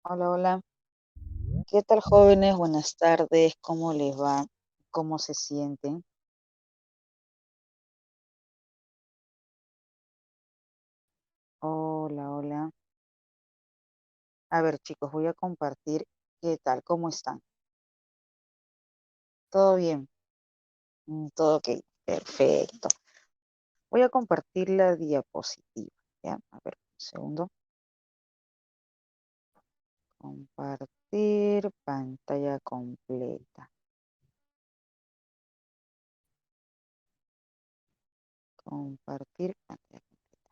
Hola, hola. ¿Qué tal, jóvenes? Buenas tardes. ¿Cómo les va? ¿Cómo se sienten? Hola, hola. A ver, chicos, voy a compartir. ¿Qué tal? ¿Cómo están? ¿Todo bien? Todo ok. Perfecto. Voy a compartir la diapositiva. ¿Ya? A ver, un segundo. Compartir pantalla completa. Compartir pantalla completa.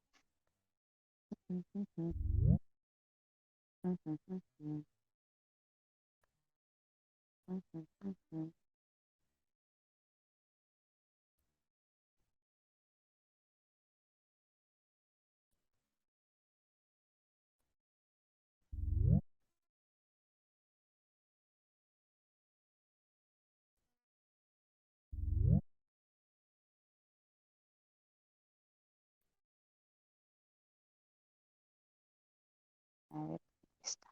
A ver, está.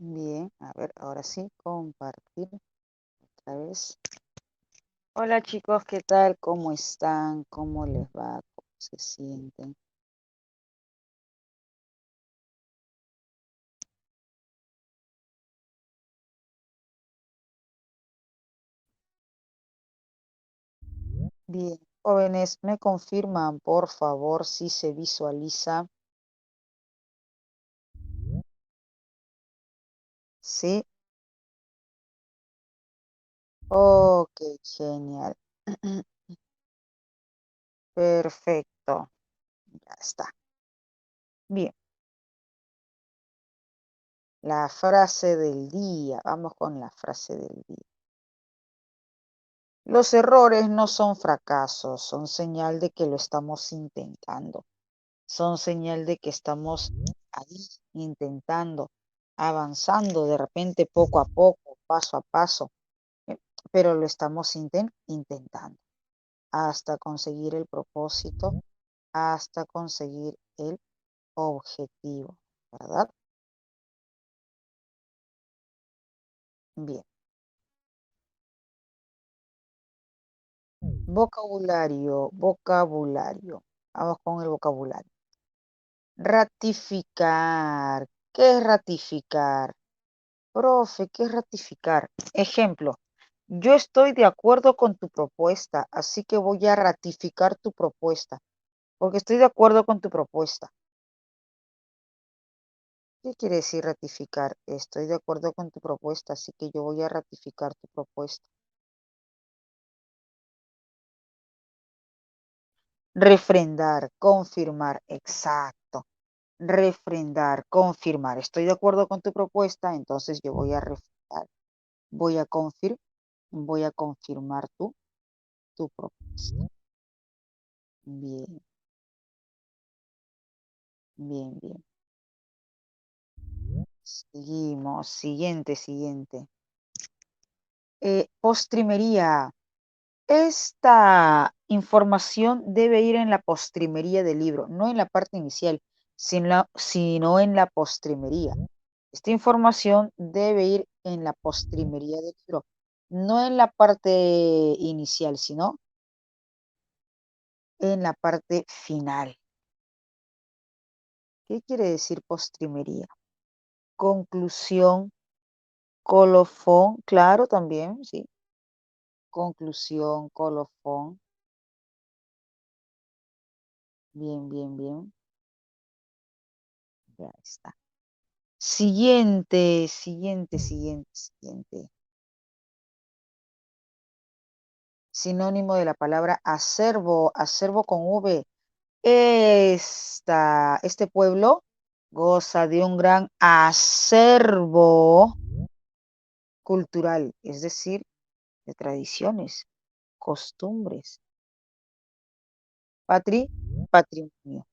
Bien, a ver, ahora sí, compartir otra vez. Hola chicos, ¿qué tal? ¿Cómo están? ¿Cómo les va? ¿Cómo se sienten? Bien, jóvenes, ¿me confirman, por favor, si se visualiza? Sí, ok, genial. Perfecto, ya está. Bien, la frase del día. Vamos con la frase del día. Los errores no son fracasos, son señal de que lo estamos intentando. Son señal de que estamos ahí intentando, avanzando de repente poco a poco, paso a paso, eh, pero lo estamos intentando hasta conseguir el propósito, hasta conseguir el objetivo, ¿verdad? Bien. Vocabulario, vocabulario. Vamos con el vocabulario. Ratificar. ¿Qué es ratificar? Profe, ¿qué es ratificar? Ejemplo, yo estoy de acuerdo con tu propuesta, así que voy a ratificar tu propuesta, porque estoy de acuerdo con tu propuesta. ¿Qué quiere decir ratificar? Estoy de acuerdo con tu propuesta, así que yo voy a ratificar tu propuesta. Refrendar, confirmar, exacto. Refrendar, confirmar. Estoy de acuerdo con tu propuesta, entonces yo voy a refrendar, voy a voy a confirmar tu propuesta. Bien, bien, bien. Seguimos, siguiente. Postrimería. Esta información debe ir en la postrimería del libro, no en la parte inicial, sino en la postrimería. Esta información debe ir en la postrimería del libro, no en la parte inicial, sino en la parte final. ¿Qué quiere decir postrimería? Conclusión, colofón, claro, también, sí. Conclusión, colofón. Bien, bien, bien. Ya está. Siguiente. Sinónimo de la palabra acervo, acervo con V. Este pueblo goza de un gran acervo cultural, es decir, de tradiciones, costumbres, patrimonio,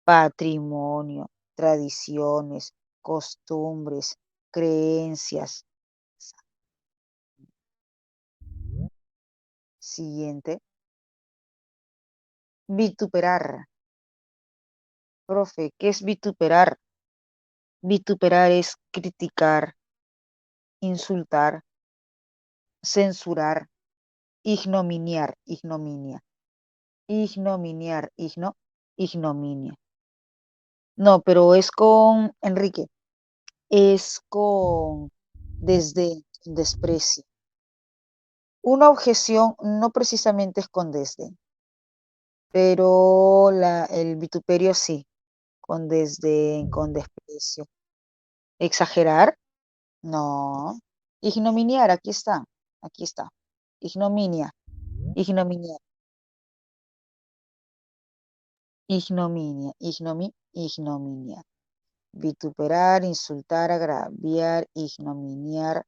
patrimonio, tradiciones, costumbres, creencias. Siguiente, vituperar. Profe, ¿qué es vituperar? Vituperar es criticar, insultar, censurar, ignominiar, ignominia. No, pero es con Enrique, es con desprecio. Una objeción no precisamente es con desdén, pero el vituperio sí, con desdén, con desprecio. ¿Exagerar? No. Ignominiar, aquí está. Ignominia, ignominia, ignominia. Vituperar, insultar, agraviar, ignominiar,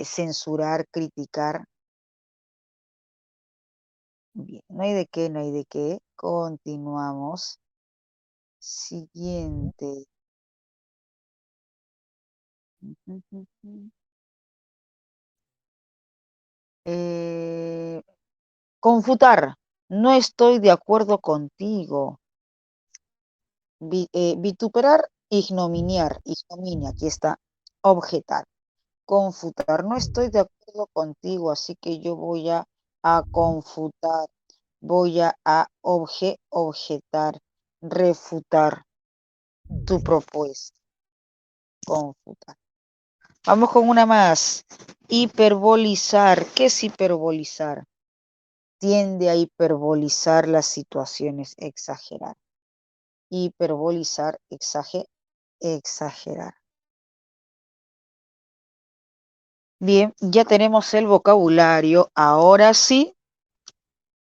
censurar, criticar. Bien, no hay de qué, no hay de qué. Continuamos. Siguiente. Eh, Confutar. No estoy de acuerdo contigo. Vituperar, ignominia, aquí está. Objetar. Confutar. No estoy de acuerdo contigo, así que yo voy a confutar. Voy objetar, refutar tu propuesta. Confutar. Vamos con una más. Hiperbolizar. ¿Qué es hiperbolizar? Tiende a hiperbolizar las situaciones, exagerar. Hiperbolizar, exagerar. Bien, ya tenemos el vocabulario. Ahora sí,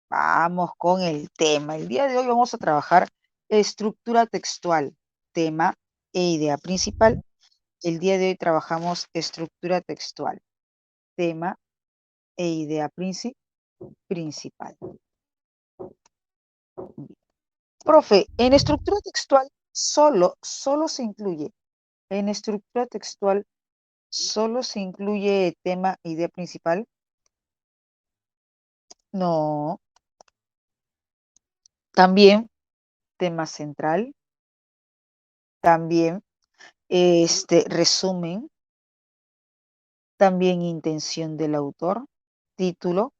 vamos con el tema. El día de hoy vamos a trabajar estructura textual, tema e idea principal. El día de hoy trabajamos estructura textual, tema e idea principal. Profe, en estructura textual solo se incluye, en estructura textual solo se incluye tema e idea principal. No, también tema central, también resumen, también intención del autor, título.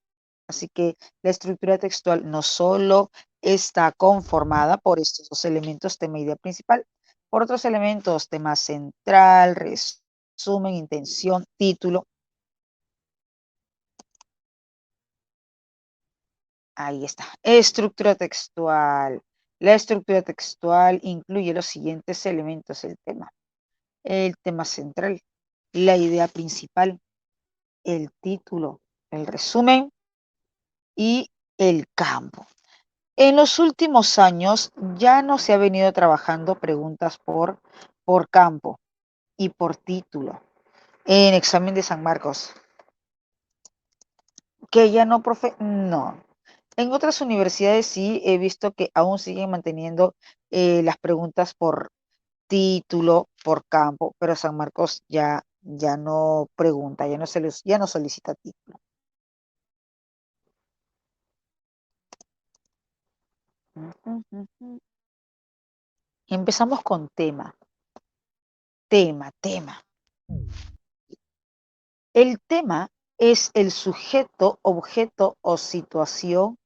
Así que la estructura textual no solo está conformada por estos dos elementos, tema y idea principal, por otros elementos, tema central, resumen, intención, título. Ahí está. Estructura textual. La estructura textual incluye los siguientes elementos: el tema central, la idea principal, el título, el resumen y el campo. En los últimos años ya no se ha venido trabajando preguntas por campo y por título en examen de San Marcos. Que ya no, profe, no. En otras universidades sí he visto que aún siguen manteniendo las preguntas por título, por campo, pero San Marcos ya no pregunta, ya no solicita título. Empezamos con tema. Tema. El tema es el sujeto, objeto o situación,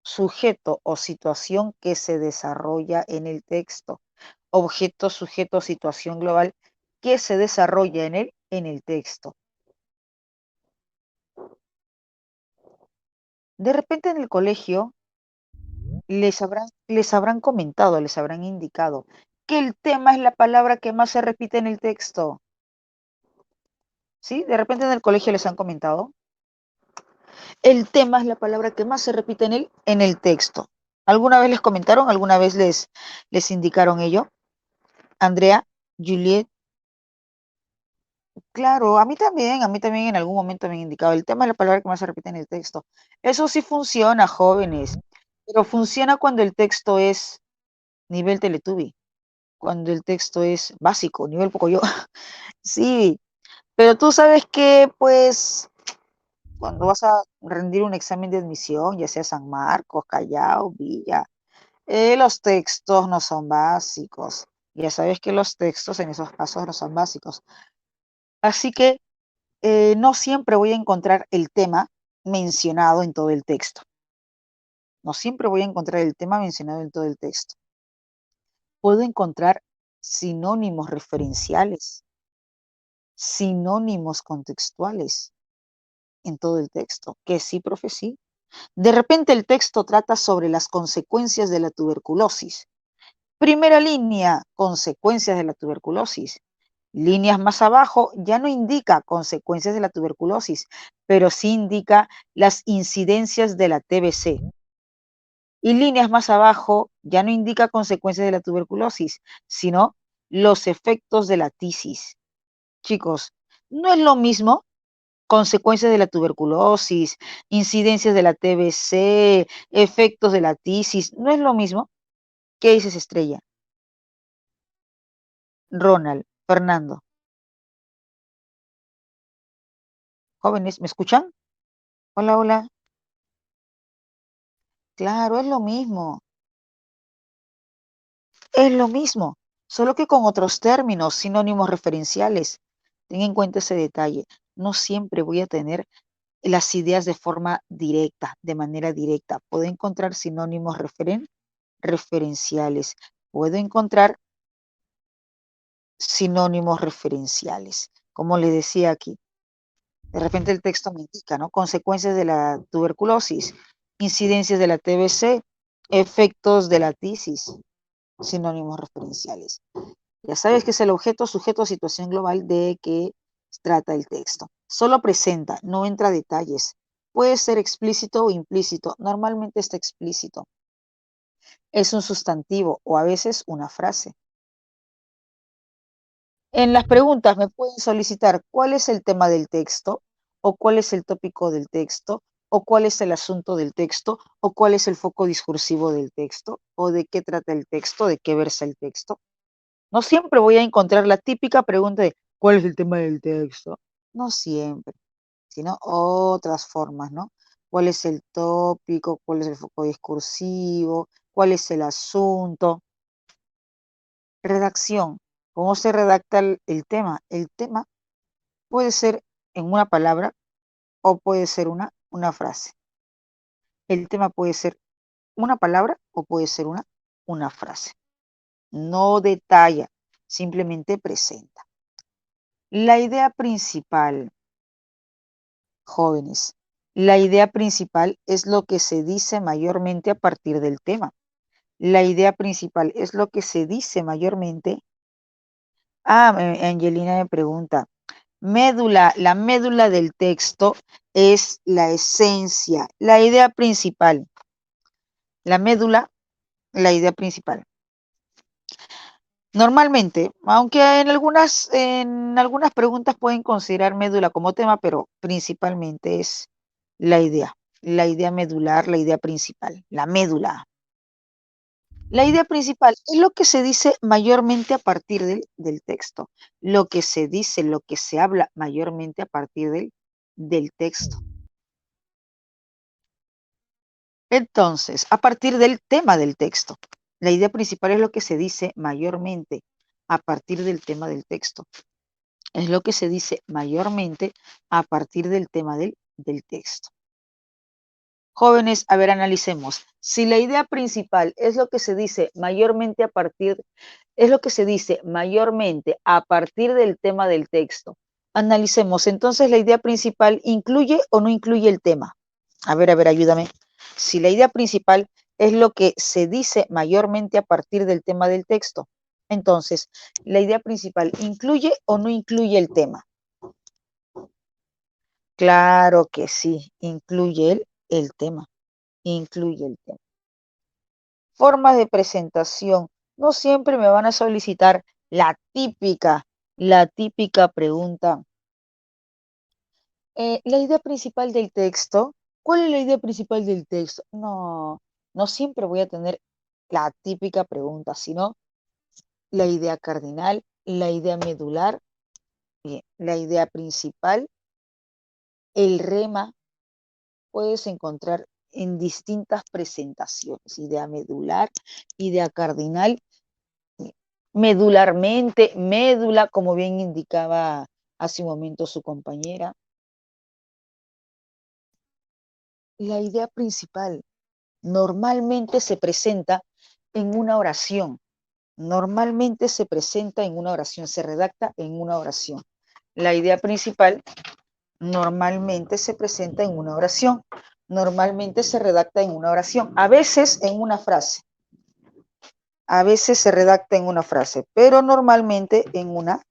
sujeto o situación que se desarrolla en el texto. Objeto, sujeto, situación global que se desarrolla en el texto. De repente en el colegio les habrán comentado, les habrán indicado que el tema es la palabra que más se repite en el texto. ¿Sí? De repente en el colegio les han comentado. El tema es la palabra que más se repite en el texto. ¿Alguna vez les comentaron? ¿Alguna vez les indicaron ello? Andrea, Juliet, claro, a mí también en algún momento me han indicado. El tema es la palabra que más se repite en el texto. Eso sí funciona, jóvenes, pero funciona cuando el texto es nivel Teletubby, cuando el texto es básico, nivel Pocoyo. Sí, pero tú sabes que, pues, cuando vas a rendir un examen de admisión, ya sea San Marcos, Callao, Villa, los textos no son básicos. Ya sabes que los textos en esos casos no son básicos. Así que no siempre voy a encontrar el tema mencionado en todo el texto. No siempre voy a encontrar el tema mencionado en todo el texto. Puedo encontrar sinónimos referenciales, sinónimos contextuales en todo el texto. Que sí, profe, sí. De repente el texto trata sobre las consecuencias de la tuberculosis. Primera línea, consecuencias de la tuberculosis. Líneas más abajo ya no indica consecuencias de la tuberculosis, pero sí indica las incidencias de la TBC. Y líneas más abajo ya no indica consecuencias de la tuberculosis, sino los efectos de la tisis. Chicos, no es lo mismo consecuencias de la tuberculosis, incidencias de la TBC, efectos de la tisis, no es lo mismo. ¿Qué dices, Estrella? Ronald, Fernando, jóvenes, ¿me escuchan? Hola, hola. Claro, es lo mismo, solo que con otros términos, sinónimos referenciales. Ten en cuenta ese detalle. No siempre voy a tener las ideas de forma directa, de manera directa. Puedo encontrar sinónimos referenciales. Puedo encontrar sinónimos referenciales. Como les decía aquí, de repente el texto me indica, ¿no? Consecuencias de la tuberculosis, incidencias de la TBC, efectos de la tisis, sinónimos referenciales. Ya sabes que es el objeto, sujeto, situación global de que trata el texto. Solo presenta, no entra a detalles. Puede ser explícito o implícito. Normalmente está explícito. Es un sustantivo o a veces una frase. En las preguntas me pueden solicitar cuál es el tema del texto, o cuál es el tópico del texto, o cuál es el asunto del texto, o cuál es el foco discursivo del texto, o de qué trata el texto, de qué versa el texto. No siempre voy a encontrar la típica pregunta de ¿cuál es el tema del texto? No siempre, sino otras formas, ¿no? ¿Cuál es el tópico? ¿Cuál es el foco discursivo? ¿Cuál es el asunto? Redacción. ¿Cómo se redacta el tema? El tema puede ser en una palabra o puede ser una frase. El tema puede ser una palabra o puede ser una frase. No detalla, simplemente presenta. La idea principal, jóvenes, la idea principal es lo que se dice mayormente a partir del tema. La idea principal es lo que se dice mayormente. Angelina me pregunta, médula, la médula del texto es la esencia, la idea principal. La médula, la idea principal. Normalmente, aunque en algunas preguntas pueden considerar médula como tema, pero principalmente es la idea medular, la idea principal, la médula. La idea principal es lo que se dice mayormente a partir del texto, lo que se dice, lo que se habla mayormente a partir del texto. Entonces, a partir del tema del texto, la idea principal es lo que se dice mayormente a partir del tema del texto. Es lo que se dice mayormente a partir del tema del texto. Jóvenes, a ver, analicemos. Si la idea principal es lo que se dice mayormente es lo que se dice mayormente a partir del tema del texto. Analicemos, entonces, ¿la idea principal incluye o no incluye el tema? A ver, ayúdame. Si la idea principal es lo que se dice mayormente a partir del tema del texto, entonces, ¿la idea principal incluye o no incluye el tema? Claro que sí, incluye el tema, incluye el tema. Formas de presentación. No siempre me van a solicitar la típica pregunta. La idea principal del texto. ¿Cuál es la idea principal del texto? No, no siempre voy a tener la típica pregunta, sino la idea cardinal, la idea medular, la idea principal, el rema. Puedes encontrar en distintas presentaciones, idea medular, idea cardinal, medularmente, médula, como bien indicaba hace un momento su compañera. La idea principal normalmente se presenta en una oración. Normalmente se presenta en una oración, se redacta en una oración. La idea principal normalmente se presenta en una oración. Normalmente se redacta en una oración. A veces en una frase. A veces se redacta en una frase, pero normalmente en una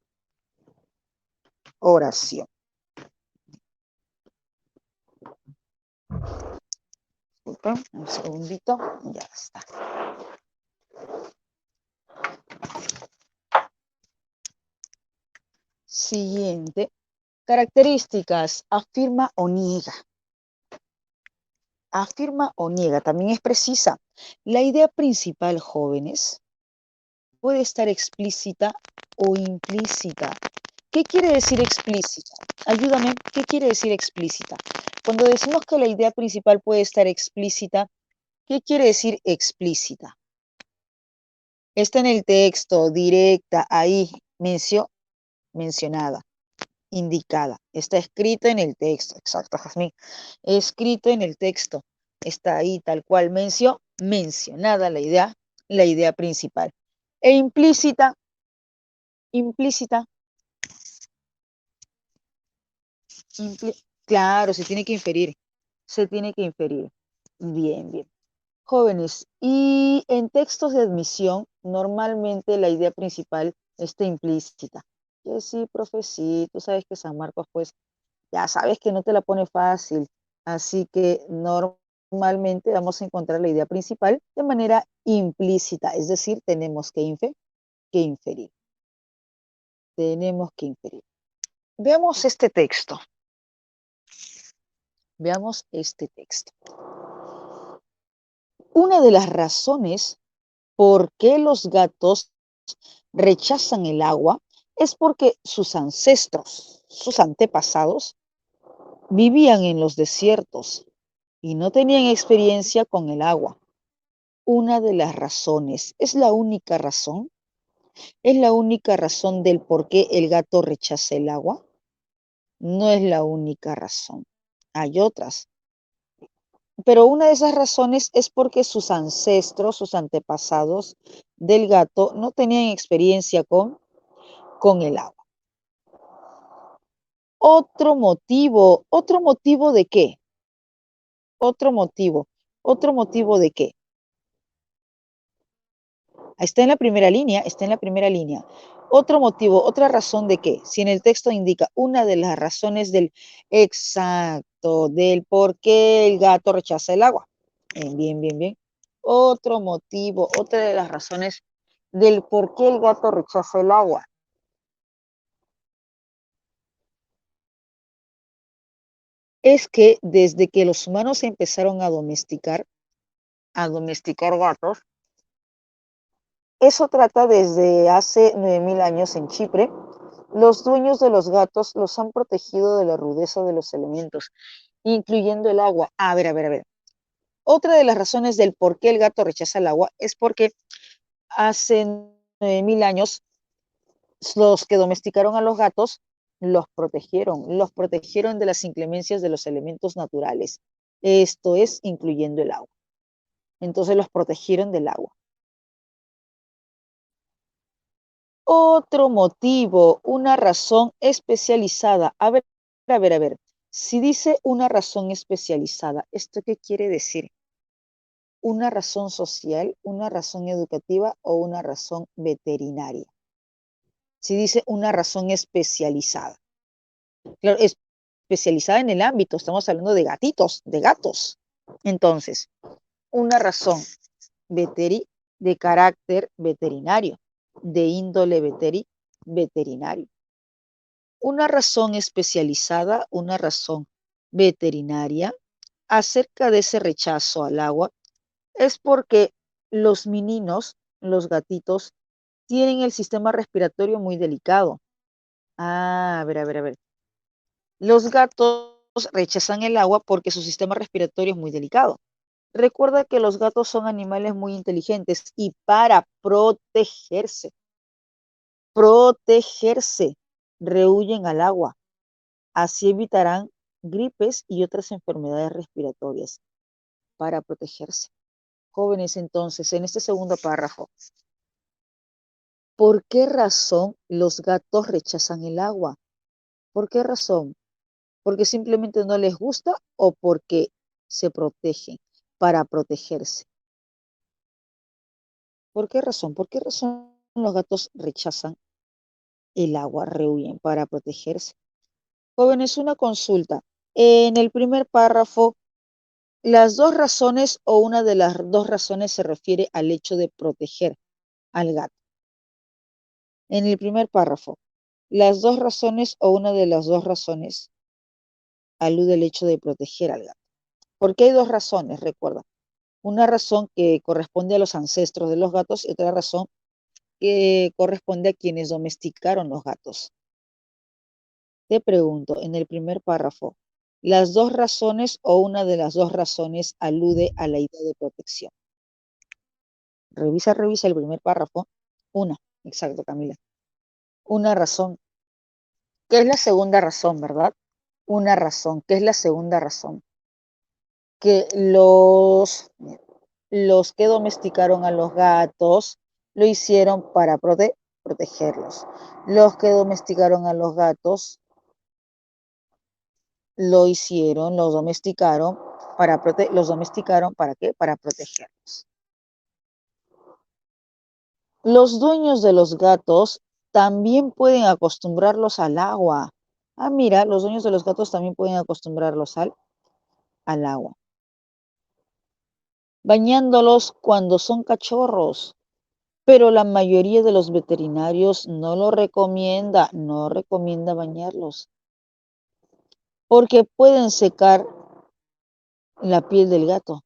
oración. Disculpen, un segundito, ya está. Siguiente. Características. Afirma o niega. Afirma o niega. También es precisa. La idea principal, jóvenes, puede estar explícita o implícita. ¿Qué quiere decir explícita? Ayúdame, ¿qué quiere decir explícita? Cuando decimos que la idea principal puede estar explícita, ¿qué quiere decir explícita? Está en el texto, directa, ahí, mencionada, indicada. Está escrita en el texto, exacto, Jazmín. Escrito en el texto. Está ahí tal cual mencionada la idea principal. E implícita, implícita, claro, se tiene que inferir. Se tiene que inferir. Bien, bien. Jóvenes, y en textos de admisión, normalmente la idea principal está implícita. Que sí, profe, sí, tú sabes que San Marcos, pues, ya sabes que no te la pone fácil. Así que normalmente vamos a encontrar la idea principal de manera implícita, es decir, tenemos que inferir. Tenemos que inferir. Veamos este texto. Veamos este texto. Una de las razones por qué los gatos rechazan el agua es porque sus ancestros, sus antepasados, vivían en los desiertos y no tenían experiencia con el agua. Una de las razones, ¿es la única razón? ¿Es la única razón del por qué el gato rechaza el agua? No es la única razón. Hay otras. Pero una de esas razones es porque sus ancestros, sus antepasados del gato no tenían experiencia con el agua. Otro motivo de qué? Otro motivo de qué? Está en la primera línea, está en la primera línea. Otro motivo, otra razón de qué. Si en el texto indica una de las razones del exacto, del por qué el gato rechaza el agua. Bien, bien, bien. Otro motivo, otra de las razones del por qué el gato rechaza el agua. Es que desde que los humanos empezaron a domesticar gatos, eso trata desde hace 9.000 años en Chipre. Los dueños de los gatos los han protegido de la rudeza de los elementos, incluyendo el agua. A ver. Otra de las razones del por qué el gato rechaza el agua es porque hace 9.000 años los que domesticaron a los gatos los protegieron de las inclemencias de los elementos naturales. Esto es, incluyendo el agua. Entonces los protegieron del agua. Otro motivo, una razón especializada. A ver. Si dice una razón especializada, ¿esto qué quiere decir? ¿Una razón social, una razón educativa o una razón veterinaria? Si dice una razón especializada. Claro, especializada en el ámbito, estamos hablando de gatitos, de gatos. Entonces, una razón de carácter veterinario, de índole veterinario. Una razón especializada, una razón veterinaria acerca de ese rechazo al agua es porque los meninos, los gatitos, tienen el sistema respiratorio muy delicado. Ah, a ver. Los gatos rechazan el agua porque su sistema respiratorio es muy delicado. Recuerda que los gatos son animales muy inteligentes y para protegerse, rehuyen al agua. Así evitarán gripes y otras enfermedades respiratorias para protegerse. Jóvenes, entonces, en este segundo párrafo, ¿por qué razón los gatos rechazan el agua? ¿Por qué razón? ¿Porque simplemente no les gusta o porque se protegen para protegerse? ¿Por qué razón? ¿Por qué razón los gatos rechazan el agua, rehuyen para protegerse? Jóvenes, una consulta. En el primer párrafo, las dos razones o una de las dos razones se refiere al hecho de proteger al gato. En el primer párrafo, las dos razones o una de las dos razones alude al hecho de proteger al gato. Porque hay dos razones, recuerda. Una razón que corresponde a los ancestros de los gatos y otra razón que corresponde a quienes domesticaron los gatos. Te pregunto, en el primer párrafo, ¿las dos razones o una de las dos razones alude a la idea de protección? Revisa el primer párrafo. Una, exacto, Camila. Una razón. ¿Qué es la segunda razón, verdad? Una razón. ¿Qué es la segunda razón? Que los que domesticaron a los gatos lo hicieron para protegerlos. Los que domesticaron a los gatos los domesticaron ¿para qué? Para protegerlos. Los dueños de los gatos también pueden acostumbrarlos al agua. Ah, mira, los dueños de los gatos también pueden acostumbrarlos al agua. Bañándolos cuando son cachorros. Pero la mayoría de los veterinarios no recomienda bañarlos, porque pueden secar la piel del gato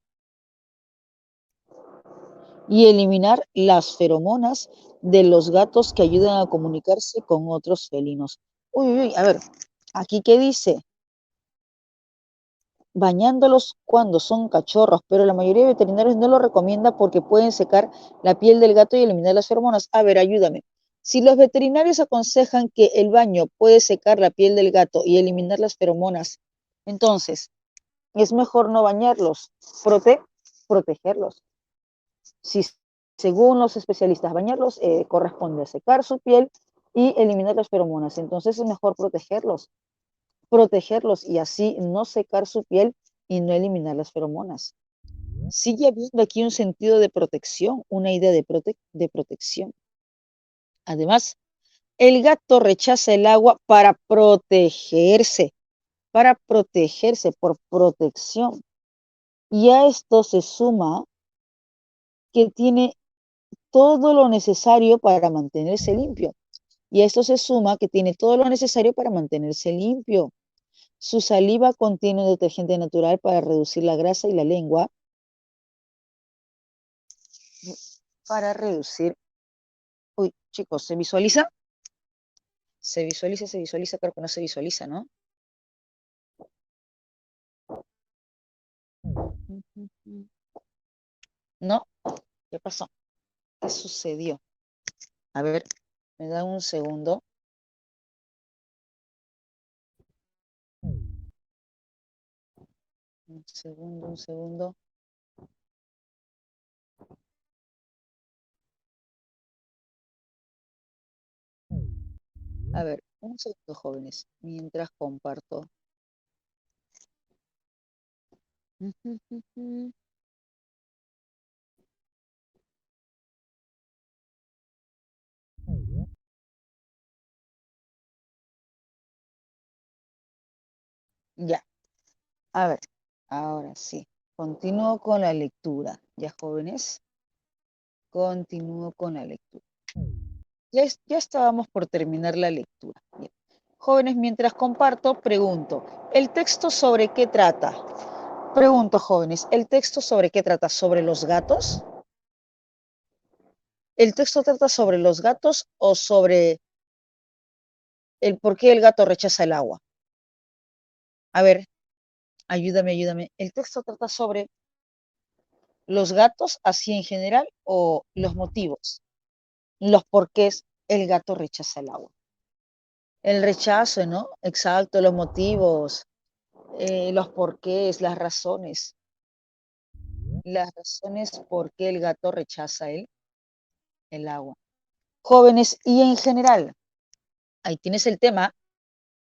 y eliminar las feromonas de los gatos que ayudan a comunicarse con otros felinos. Uy, a ver, aquí qué dice, bañándolos cuando son cachorros, pero la mayoría de veterinarios no lo recomienda porque pueden secar la piel del gato y eliminar las feromonas. A ver, ayúdame. Si los veterinarios aconsejan que el baño puede secar la piel del gato y eliminar las feromonas, entonces es mejor no bañarlos, protegerlos. Si según los especialistas bañarlos corresponde a secar su piel y eliminar las feromonas, entonces es mejor protegerlos y así no secar su piel y no eliminar las feromonas. Sigue habiendo aquí un sentido de protección, una idea de protección. Además, el gato rechaza el agua para protegerse por protección. Y a esto se suma que tiene todo lo necesario para mantenerse limpio. Y a esto se suma que tiene todo lo necesario para mantenerse limpio. Su saliva contiene un detergente natural para reducir la grasa y la lengua para reducir. Uy, chicos, ¿se visualiza? Se visualiza, creo que no se visualiza, ¿no? ¿No? ¿Qué pasó? ¿Qué sucedió? A ver, me da un segundo. Un segundo. A ver, un segundo, jóvenes, mientras comparto. Ya. A ver, ahora sí. Continúo con la lectura. ¿Ya, jóvenes? Continúo con la lectura. Ya estábamos por terminar la lectura. Bien. Jóvenes, mientras comparto, pregunto, ¿el texto sobre qué trata? Pregunto, jóvenes, ¿el texto sobre qué trata? ¿Sobre los gatos? ¿El texto trata sobre los gatos o sobre el por qué el gato rechaza el agua? A ver, ayúdame. ¿El texto trata sobre los gatos así en general o los motivos? Los porqués el gato rechaza el agua. El rechazo, ¿no? Exacto, los motivos, los porqués, las razones por qué el gato rechaza el agua. Jóvenes, y en general, ahí tienes el tema,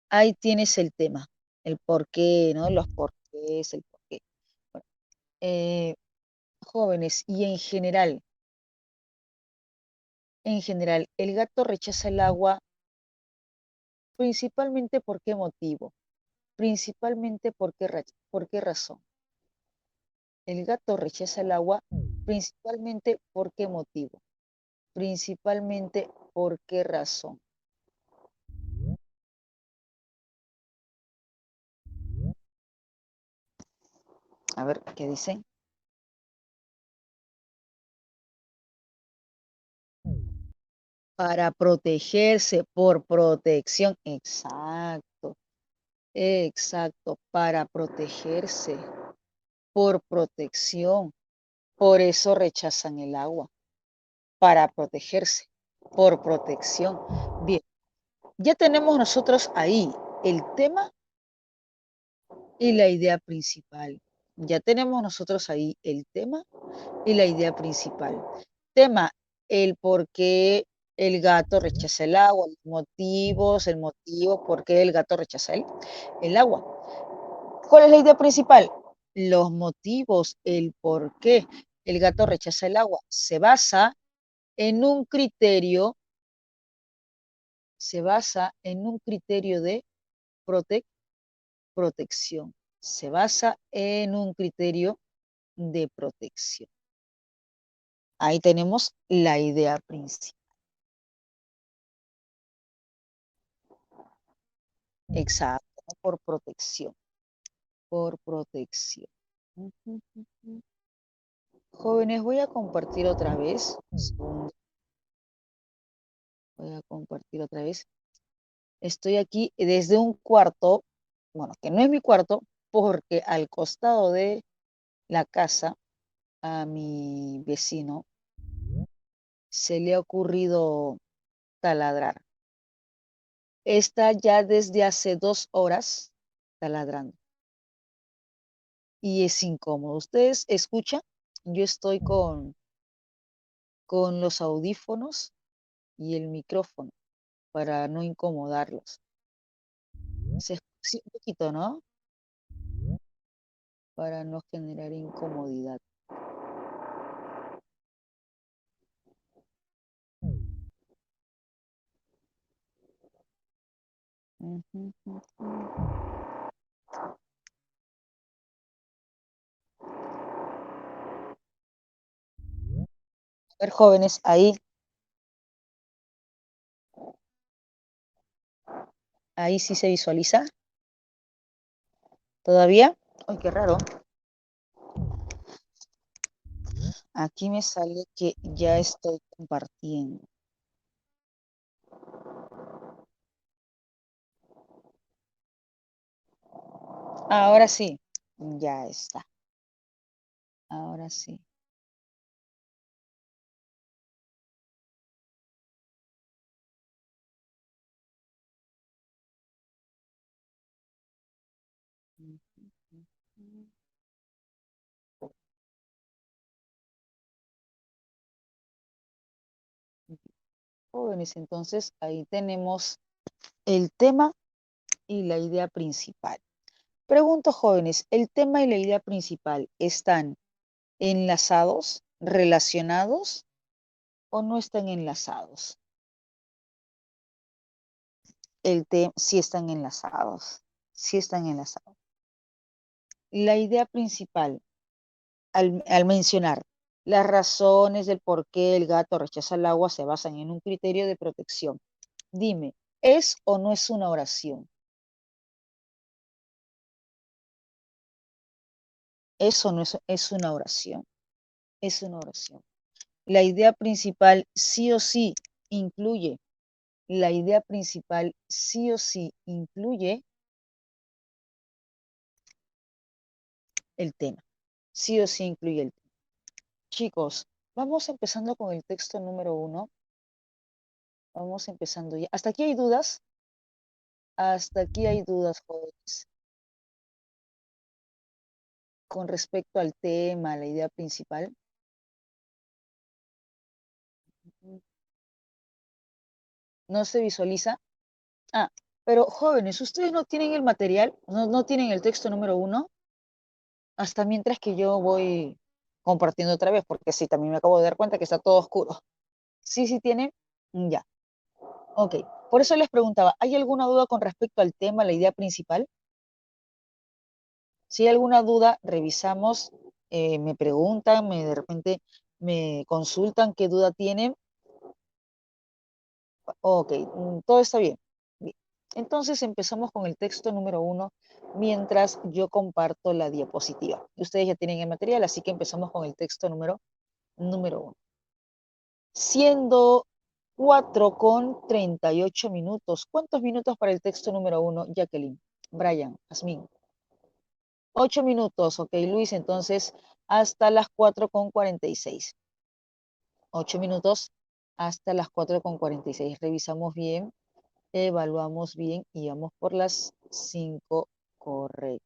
ahí tienes el tema, el por qué, ¿no? Los porqués, el por qué. Bueno, jóvenes, y en general, el gato rechaza el agua principalmente por qué motivo, principalmente por qué razón. El gato rechaza el agua principalmente por qué motivo, principalmente por qué razón. A ver, ¿qué dicen? Para protegerse, por protección, exacto, exacto, para protegerse, por protección. Por eso rechazan el agua, para protegerse, por protección. Bien, ya tenemos nosotros ahí el tema y la idea principal. Ya tenemos nosotros ahí el tema y la idea principal. Tema, el por qué el gato rechaza el agua, los motivos, el motivo por qué el gato rechaza el agua. ¿Cuál es la idea principal? Los motivos, el por qué el gato rechaza el agua. En un criterio, se basa en un criterio de protección. Se basa en un criterio de protección. Ahí tenemos la idea principal. Exacto, por protección. Por protección. Jóvenes, voy a compartir otra vez. Voy a compartir otra vez. Estoy aquí desde un cuarto, bueno, que no es mi cuarto, porque al costado de la casa, a mi vecino, se le ha ocurrido taladrar. Está ya desde hace 2 horas taladrando y es incómodo. ¿Ustedes escuchan? Yo estoy con los audífonos y el micrófono para no incomodarlos. Sí, un poquito, ¿no? Para no generar incomodidad. Ujú, ujú. A ver, jóvenes, ahí sí se visualiza. ¿Todavía? Ay, qué raro. Aquí me sale que ya estoy compartiendo. Ahora sí, ya está. Ahora sí. Jóvenes, entonces ahí tenemos el tema y la idea principal. Pregunto, jóvenes, ¿el tema y la idea principal están enlazados, relacionados o no están enlazados? Sí están enlazados, sí están enlazados. La idea principal, al mencionar las razones del por qué el gato rechaza el agua se basan en un criterio de protección. Dime, ¿es o no es una oración? Eso no es una oración, es una oración. La idea principal sí o sí incluye, la idea principal sí o sí incluye el tema, sí o sí incluye el tema. Chicos, vamos empezando con el texto número 1, vamos empezando ya. ¿Hasta aquí hay dudas? Hasta aquí hay dudas, jóvenes, con respecto al tema, la idea principal. ¿No se visualiza? Ah, pero jóvenes, ¿ustedes no tienen el material? ¿No tienen el texto número 1? Hasta mientras que yo voy compartiendo otra vez, porque sí, también me acabo de dar cuenta que está todo oscuro. Sí, sí tienen. Ya, ok. Por eso les preguntaba, ¿hay alguna duda con respecto al tema, la idea principal? Si hay alguna duda, revisamos, me preguntan, de repente me consultan qué duda tienen. Ok, todo está bien. Bien. Entonces empezamos con el texto número 1 mientras yo comparto la diapositiva. Ustedes ya tienen el material, así que empezamos con el texto número 1. Siendo 4:38. ¿Cuántos minutos para el texto número 1, Jacqueline? Brian, Asmin. 8 minutos, ok, Luis, entonces hasta las 4:46. 8 minutos hasta las 4:46. Revisamos bien, evaluamos bien y vamos por las 5 correctas.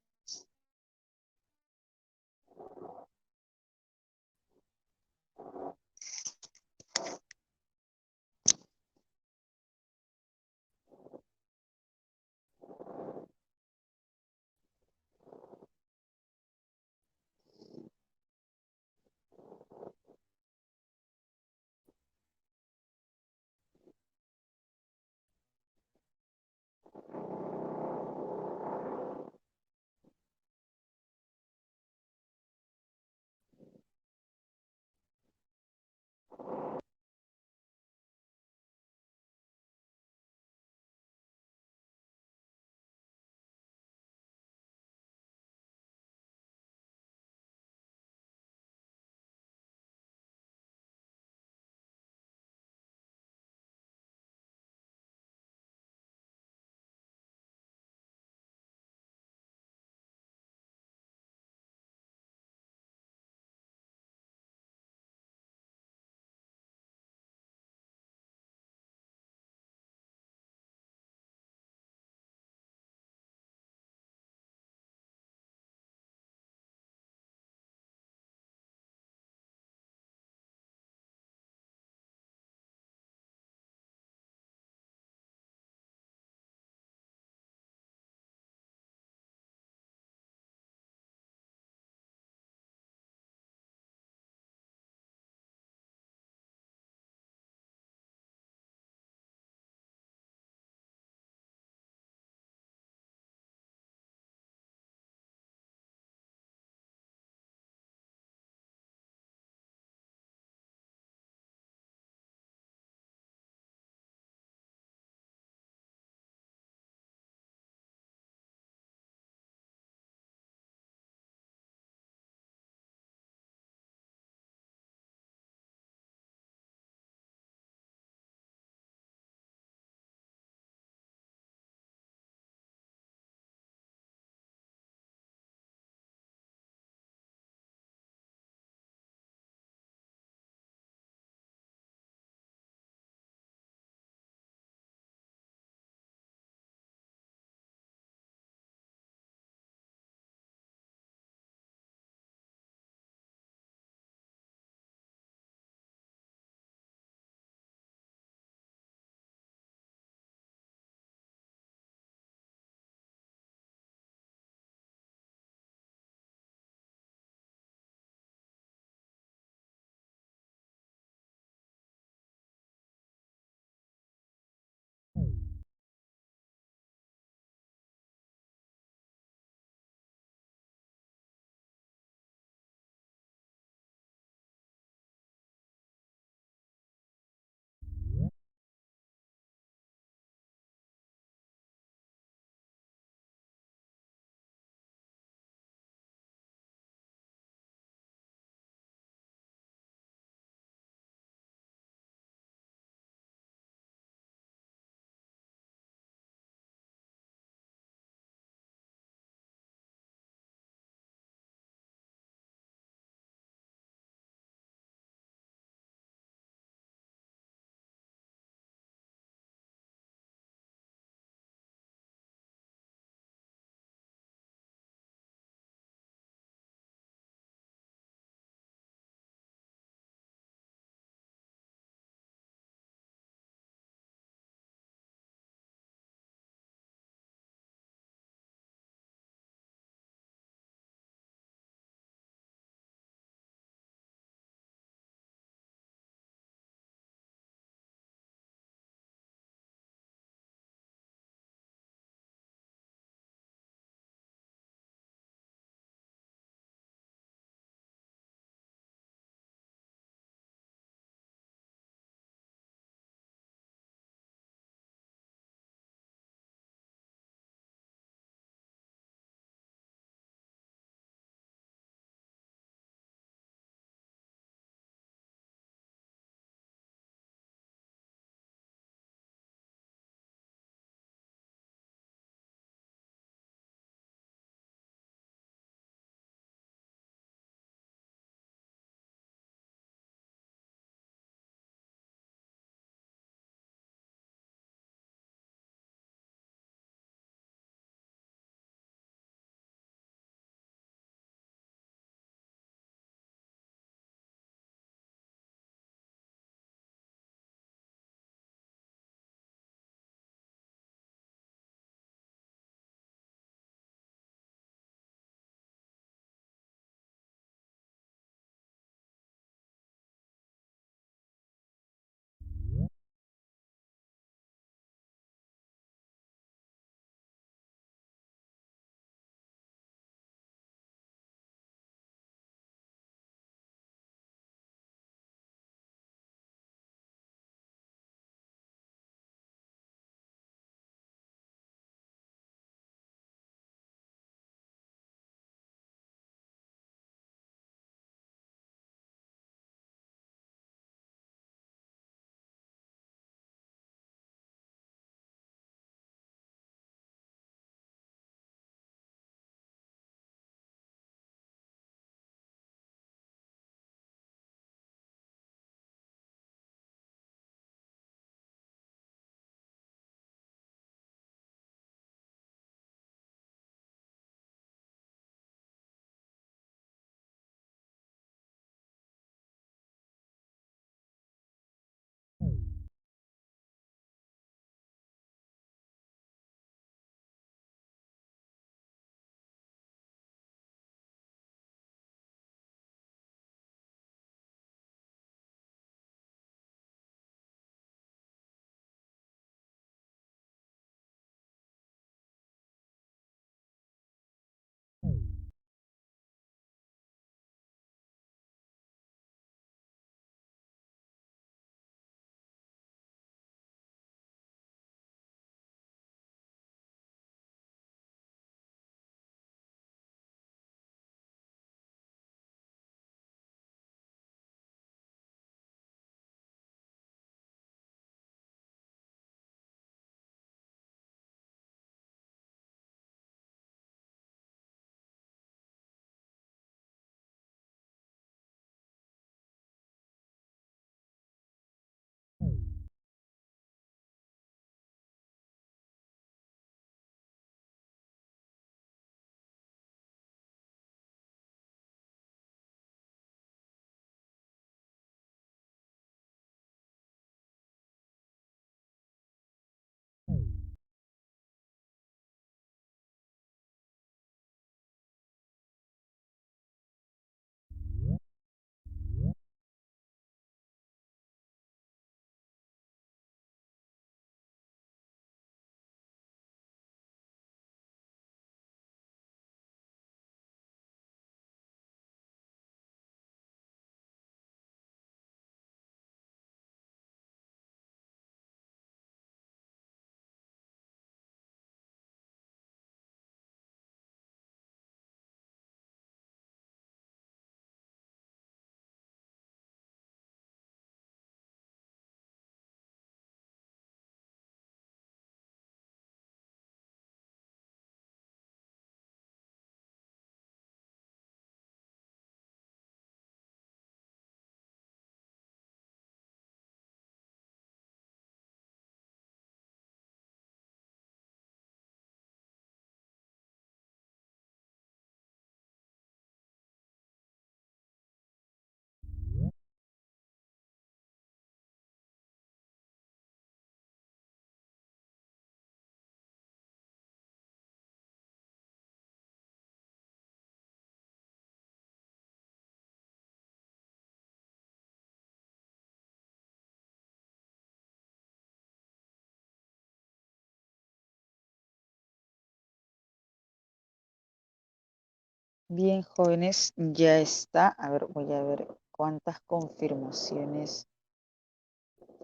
Bien, jóvenes, ya está. A ver, voy a ver cuántas confirmaciones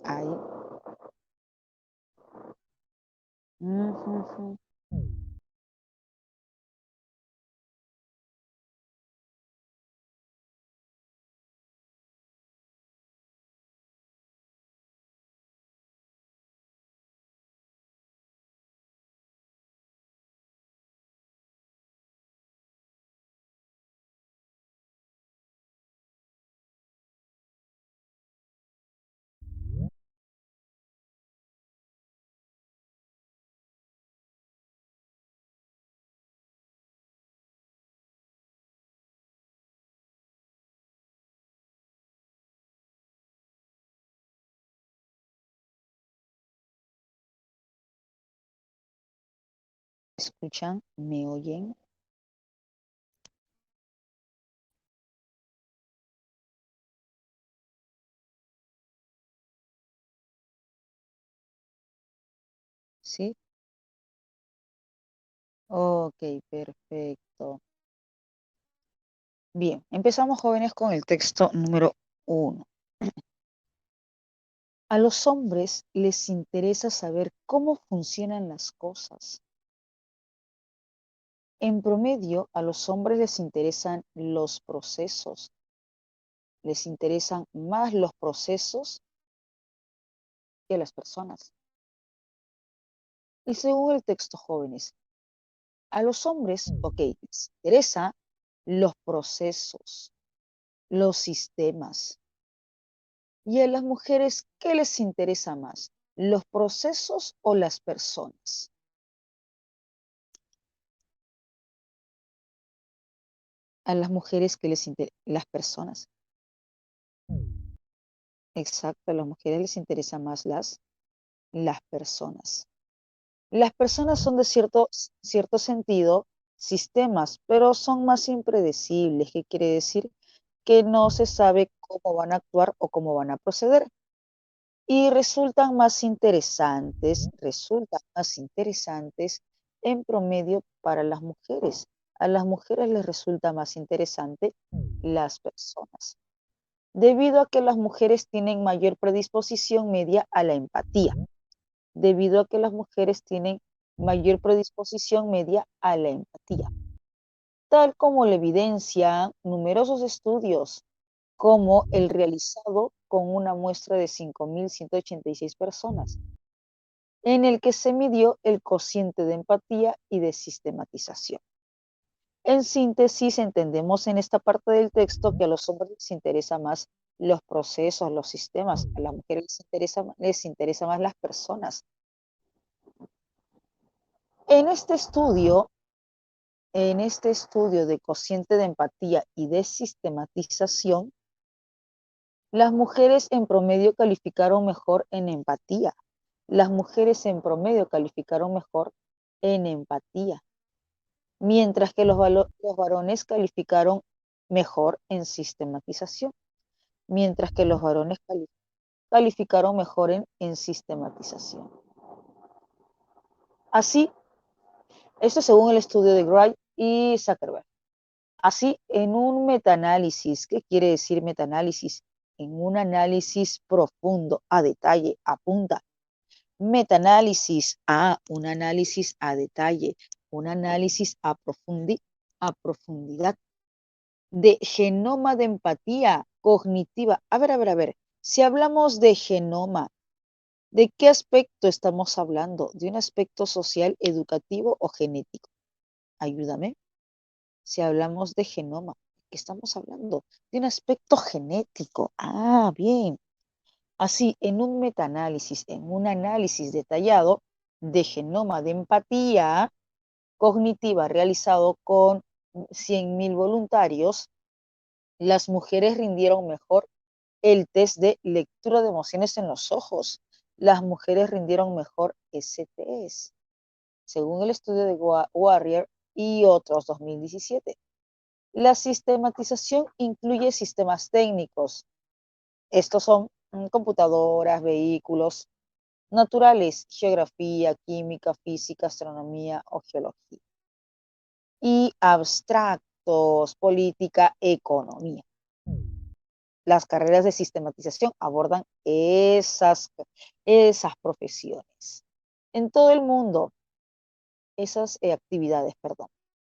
hay. Ujujú. ¿Escuchan? ¿Me oyen? ¿Sí? Ok, perfecto. Bien, empezamos, jóvenes, con el texto número 1. A los hombres les interesa saber cómo funcionan las cosas. En promedio, a los hombres les interesan los procesos. Les interesan más los procesos que las personas. Y según el texto, jóvenes, a los hombres, ok, les interesa los procesos, los sistemas. Y a las mujeres, ¿qué les interesa más? ¿Los procesos o las personas? A las mujeres, ¿qué les interesan? Las personas. Exacto, a las mujeres les interesan más las personas. Las personas son de cierto sentido sistemas, pero son más impredecibles. ¿Qué quiere decir? Que no se sabe cómo van a actuar o cómo van a proceder. Y resultan más interesantes en promedio para las mujeres. A las mujeres les resulta más interesante las personas, debido a que las mujeres tienen mayor predisposición media a la empatía, debido a que las mujeres tienen mayor predisposición media a la empatía, tal como lo evidencian numerosos estudios, como el realizado con una muestra de 5.186 personas, en el que se midió el cociente de empatía y de sistematización. En síntesis, entendemos en esta parte del texto que a los hombres les interesa más los procesos, los sistemas, a las mujeres les interesa más las personas. En este estudio, en este estudio de cociente de empatía y de sistematización, las mujeres en promedio calificaron mejor en empatía. Las mujeres en promedio calificaron mejor en empatía, mientras que los varones calificaron mejor en sistematización, mientras que los varones calificaron mejor en sistematización. Así, esto según el estudio de Wright y Zuckerberg. Así, en un metaanálisis, ¿qué quiere decir metaanálisis? En un análisis profundo, a detalle, apunta. Metaanálisis, un análisis a detalle, un análisis a profundidad de genoma de empatía cognitiva. A ver. Si hablamos de genoma, ¿de qué aspecto estamos hablando? ¿De un aspecto social, educativo o genético? Ayúdame. Si hablamos de genoma, ¿de qué estamos hablando? De un aspecto genético. Bien. Así, en un metaanálisis, en un análisis detallado de genoma de empatía cognitiva realizado con 100.000 voluntarios, las mujeres rindieron mejor el test de lectura de emociones en los ojos. Las mujeres rindieron mejor ese test, según el estudio de Warrior y otros 2017. La sistematización incluye sistemas técnicos. Estos son computadoras, vehículos naturales, geografía, química, física, astronomía o geología. Y abstractos. impuestos, política, economía. Las carreras de sistematización abordan esas profesiones. En todo el mundo, esas actividades, perdón.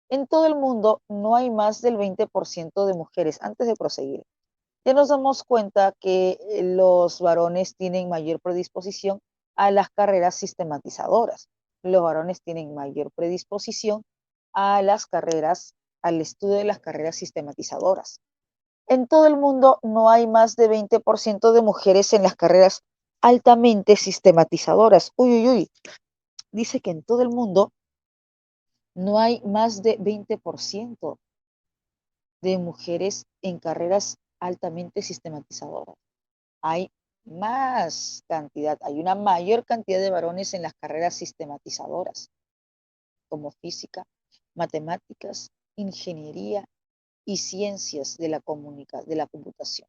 En todo el mundo no hay más del 20% de mujeres. Antes de proseguir, ya nos damos cuenta que los varones tienen mayor predisposición a las carreras sistematizadoras. Los varones tienen mayor predisposición a las carreras, al estudio de las carreras sistematizadoras. En todo el mundo no hay más de 20% de mujeres en las carreras altamente sistematizadoras. Uy, uy, uy. Dice que en todo el mundo no hay más de 20% de mujeres en carreras altamente sistematizadoras. Hay más cantidad, hay una mayor cantidad de varones en las carreras sistematizadoras, como física, matemáticas, ingeniería y ciencias de la computación.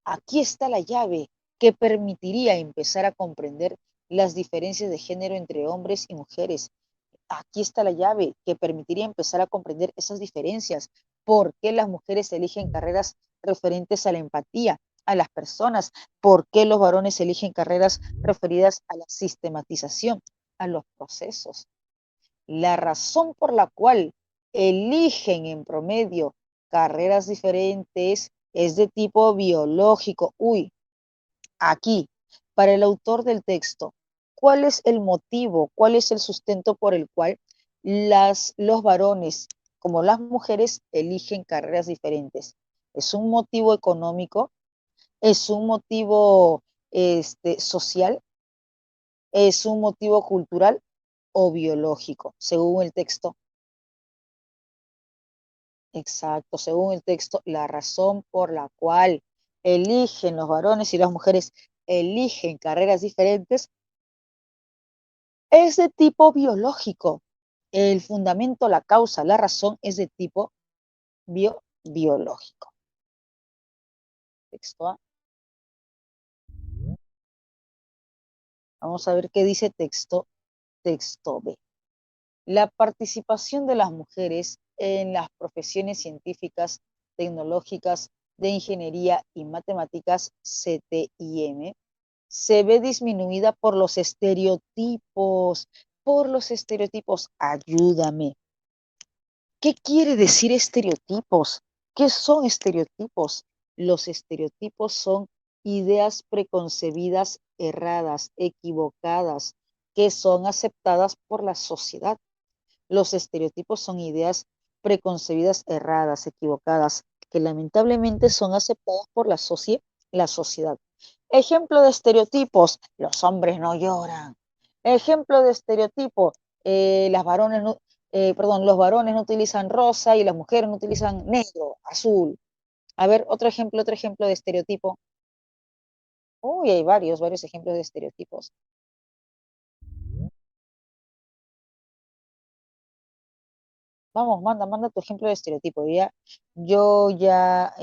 Aquí está la llave que permitiría empezar a comprender las diferencias de género entre hombres y mujeres. Aquí está la llave que permitiría empezar a comprender esas diferencias. ¿Por qué las mujeres eligen carreras referentes a la empatía, a las personas? ¿Por qué los varones eligen carreras referidas a la sistematización, a los procesos? La razón por la cual eligen en promedio carreras diferentes es de tipo biológico. Uy, aquí, para el autor del texto, ¿cuál es el motivo, cuál es el sustento por el cual los varones como las mujeres eligen carreras diferentes? ¿Es un motivo económico? ¿Es un motivo social? ¿Es un motivo cultural o biológico? Según el texto. Exacto, según el texto, la razón por la cual eligen los varones y las mujeres eligen carreras diferentes es de tipo biológico. El fundamento, la causa, la razón es de tipo biológico. Texto A. Vamos a ver qué dice texto B. La participación de las mujeres en las profesiones científicas, tecnológicas, de ingeniería y matemáticas, CTIM, se ve disminuida por los estereotipos. Por los estereotipos, ayúdame. ¿Qué quiere decir estereotipos? ¿Qué son estereotipos? Los estereotipos son ideas preconcebidas, erradas, equivocadas, que son aceptadas por la sociedad. Los estereotipos son ideas preconcebidas, erradas, equivocadas, que lamentablemente son aceptadas por la sociedad. Ejemplo de estereotipos, los hombres no lloran. Ejemplo de estereotipo, los varones no utilizan rosa y las mujeres no utilizan negro, azul. A ver, otro ejemplo de estereotipo. Uy, hay varios ejemplos de estereotipos. Vamos, manda tu ejemplo de estereotipo. Yo ya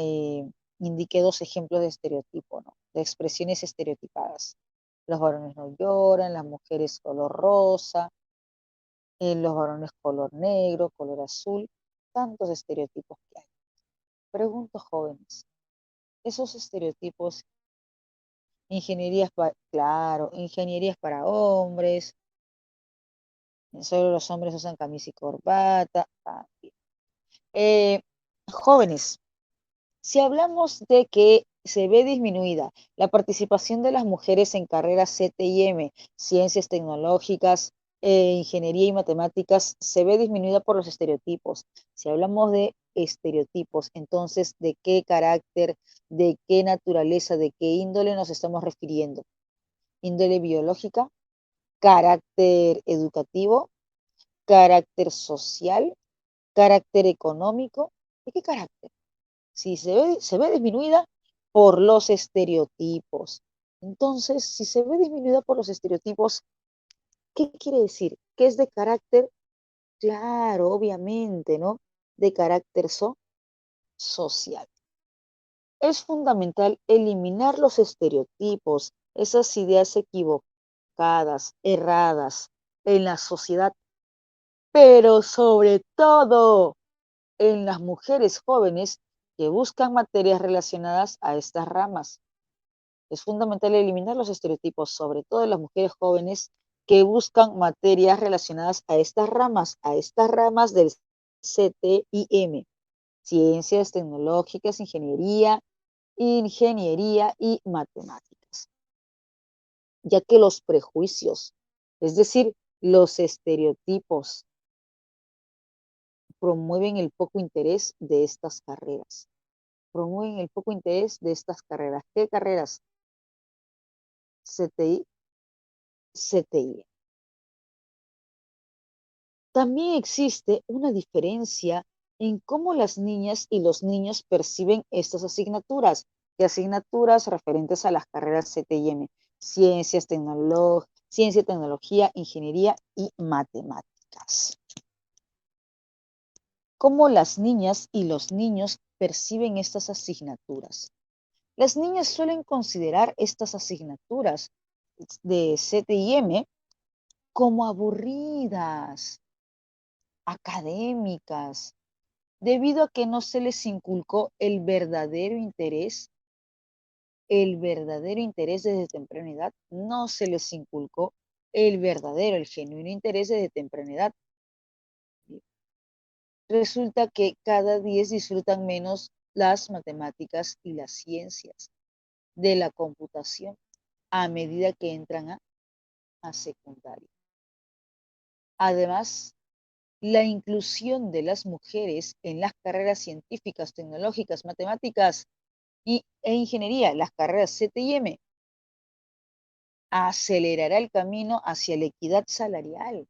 indiqué dos ejemplos de estereotipo, ¿no? De expresiones estereotipadas. Los varones no lloran, las mujeres color rosa, los varones color negro, color azul, tantos estereotipos que hay. Pregunto, jóvenes, esos estereotipos, claro, ingenierías para hombres, solo los hombres usan camisa y corbata, también. Jóvenes, si hablamos de que se ve disminuida la participación de las mujeres en carreras CTIM, ciencias tecnológicas, ingeniería y matemáticas, se ve disminuida por los estereotipos. Si hablamos de estereotipos, entonces, ¿de qué carácter, de qué naturaleza, de qué índole nos estamos refiriendo? ¿Índole biológica, carácter educativo, carácter social, carácter económico? ¿De qué carácter? Si se ve disminuida por los estereotipos. Entonces, si se ve disminuida por los estereotipos, ¿qué quiere decir? Que es de carácter, claro, obviamente, ¿no? De carácter social. Es fundamental eliminar los estereotipos, esas ideas equivocadas, erradas en la sociedad, pero sobre todo en las mujeres jóvenes que buscan materias relacionadas a estas ramas. Es fundamental eliminar los estereotipos, sobre todo en las mujeres jóvenes que buscan materias relacionadas a estas ramas del CTIM, ciencias tecnológicas, ingeniería y matemáticas, ya que los prejuicios, es decir, los estereotipos, promueven el poco interés de estas carreras. Promueven el poco interés de estas carreras. ¿Qué carreras? CTI, CTI. También existe una diferencia en cómo las niñas y los niños perciben estas asignaturas. ¿Qué asignaturas referentes a las carreras CTIM? Ciencia, tecnología, ingeniería y matemáticas. ¿Cómo las niñas y los niños perciben estas asignaturas? Las niñas suelen considerar estas asignaturas de CTIM como aburridas, académicas, debido a que no se les inculcó el verdadero interés desde temprana edad, no se les inculcó el genuino interés desde temprana edad. Resulta que cada día disfrutan menos las matemáticas y las ciencias de la computación a medida que entran a secundaria. Además, la inclusión de las mujeres en las carreras científicas, tecnológicas, matemáticas e ingeniería, las carreras CTIM, acelerará el camino hacia la equidad salarial,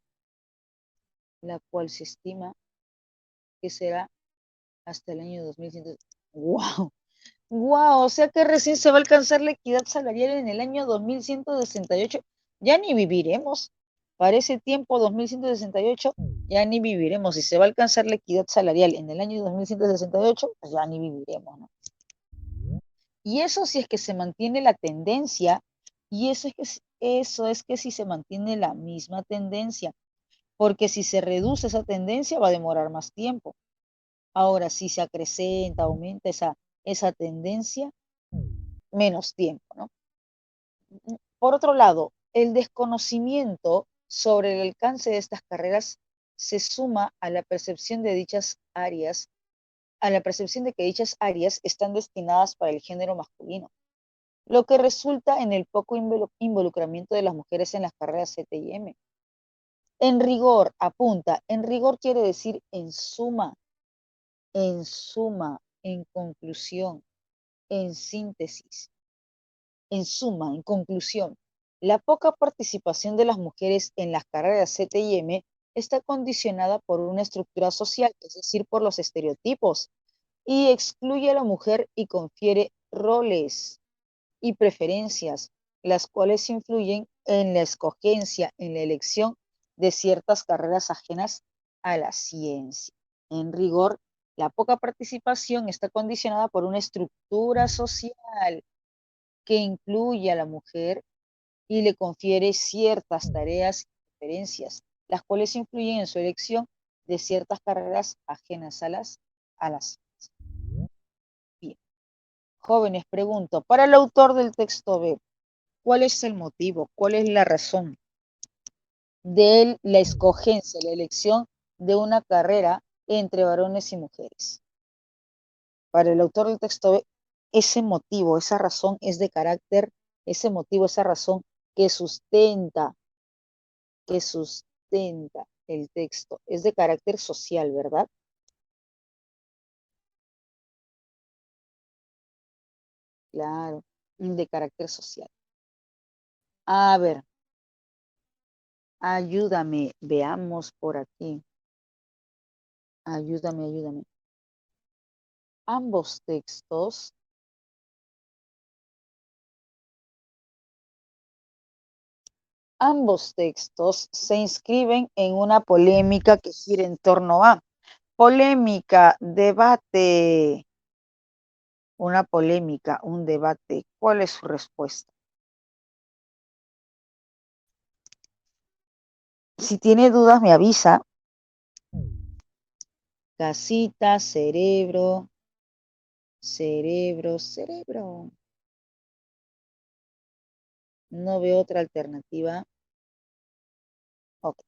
la cual se estima que será hasta el año 2100. ¡Wow! ¡Wow! O sea que recién se va a alcanzar la equidad salarial en el año 2168. Ya ni viviremos. Para ese tiempo, 2168, ya ni viviremos. Si se va a alcanzar la equidad salarial en el año 2168, pues ya ni viviremos, ¿no? Y eso si es que se mantiene la tendencia, y eso es que si se mantiene la misma tendencia, porque si se reduce esa tendencia va a demorar más tiempo. Ahora, si se acrecenta, aumenta esa tendencia, menos tiempo, ¿no? Por otro lado, el desconocimiento sobre el alcance de estas carreras se suma a la percepción de que dichas áreas están destinadas para el género masculino, lo que resulta en el poco involucramiento de las mujeres en las carreras CTIM. En rigor, apunta, en rigor quiere decir en suma, en conclusión, en síntesis. En suma, en conclusión, la poca participación de las mujeres en las carreras CTIM está condicionada por una estructura social, es decir, por los estereotipos, y excluye a la mujer y confiere roles y preferencias, las cuales influyen en la escogencia, en la elección de ciertas carreras ajenas a la ciencia. En rigor, la poca participación está condicionada por una estructura social que incluye a la mujer y le confiere ciertas tareas y preferencias, las cuales influyen en su elección de ciertas carreras ajenas a las ciencias. Bien. Jóvenes, pregunto, para el autor del texto B, ¿cuál es el motivo? ¿Cuál es la razón de la escogencia, la elección de una carrera entre varones y mujeres? Para el autor del texto B, ese motivo, esa razón es de carácter, ese motivo, esa razón que sustenta el texto, es de carácter social, ¿verdad? Claro, de carácter social. A ver, ayúdame, veamos por aquí. Ayúdame. Ambos textos se inscriben en una polémica que gira en torno a polémica, debate, una polémica, un debate. ¿Cuál es su respuesta? Si tiene dudas, me avisa. Casita, cerebro, cerebro, cerebro. No veo otra alternativa. Ok.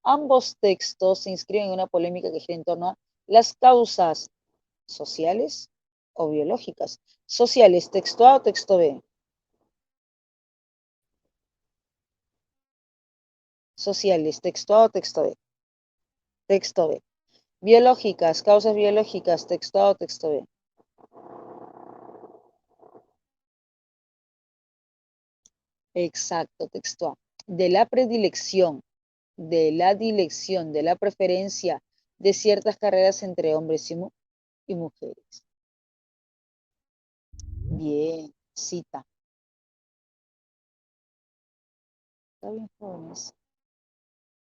Ambos textos se inscriben en una polémica que gira en torno a las causas sociales o biológicas. Sociales, texto A o texto B. Sociales, texto A o texto B. Texto B. Biológicas, causas biológicas, texto A o texto B. Exacto, texto A. De la predilección, de la dilección, de la preferencia de ciertas carreras entre hombres y mujeres. Bien, cita. Está bien, jóvenes.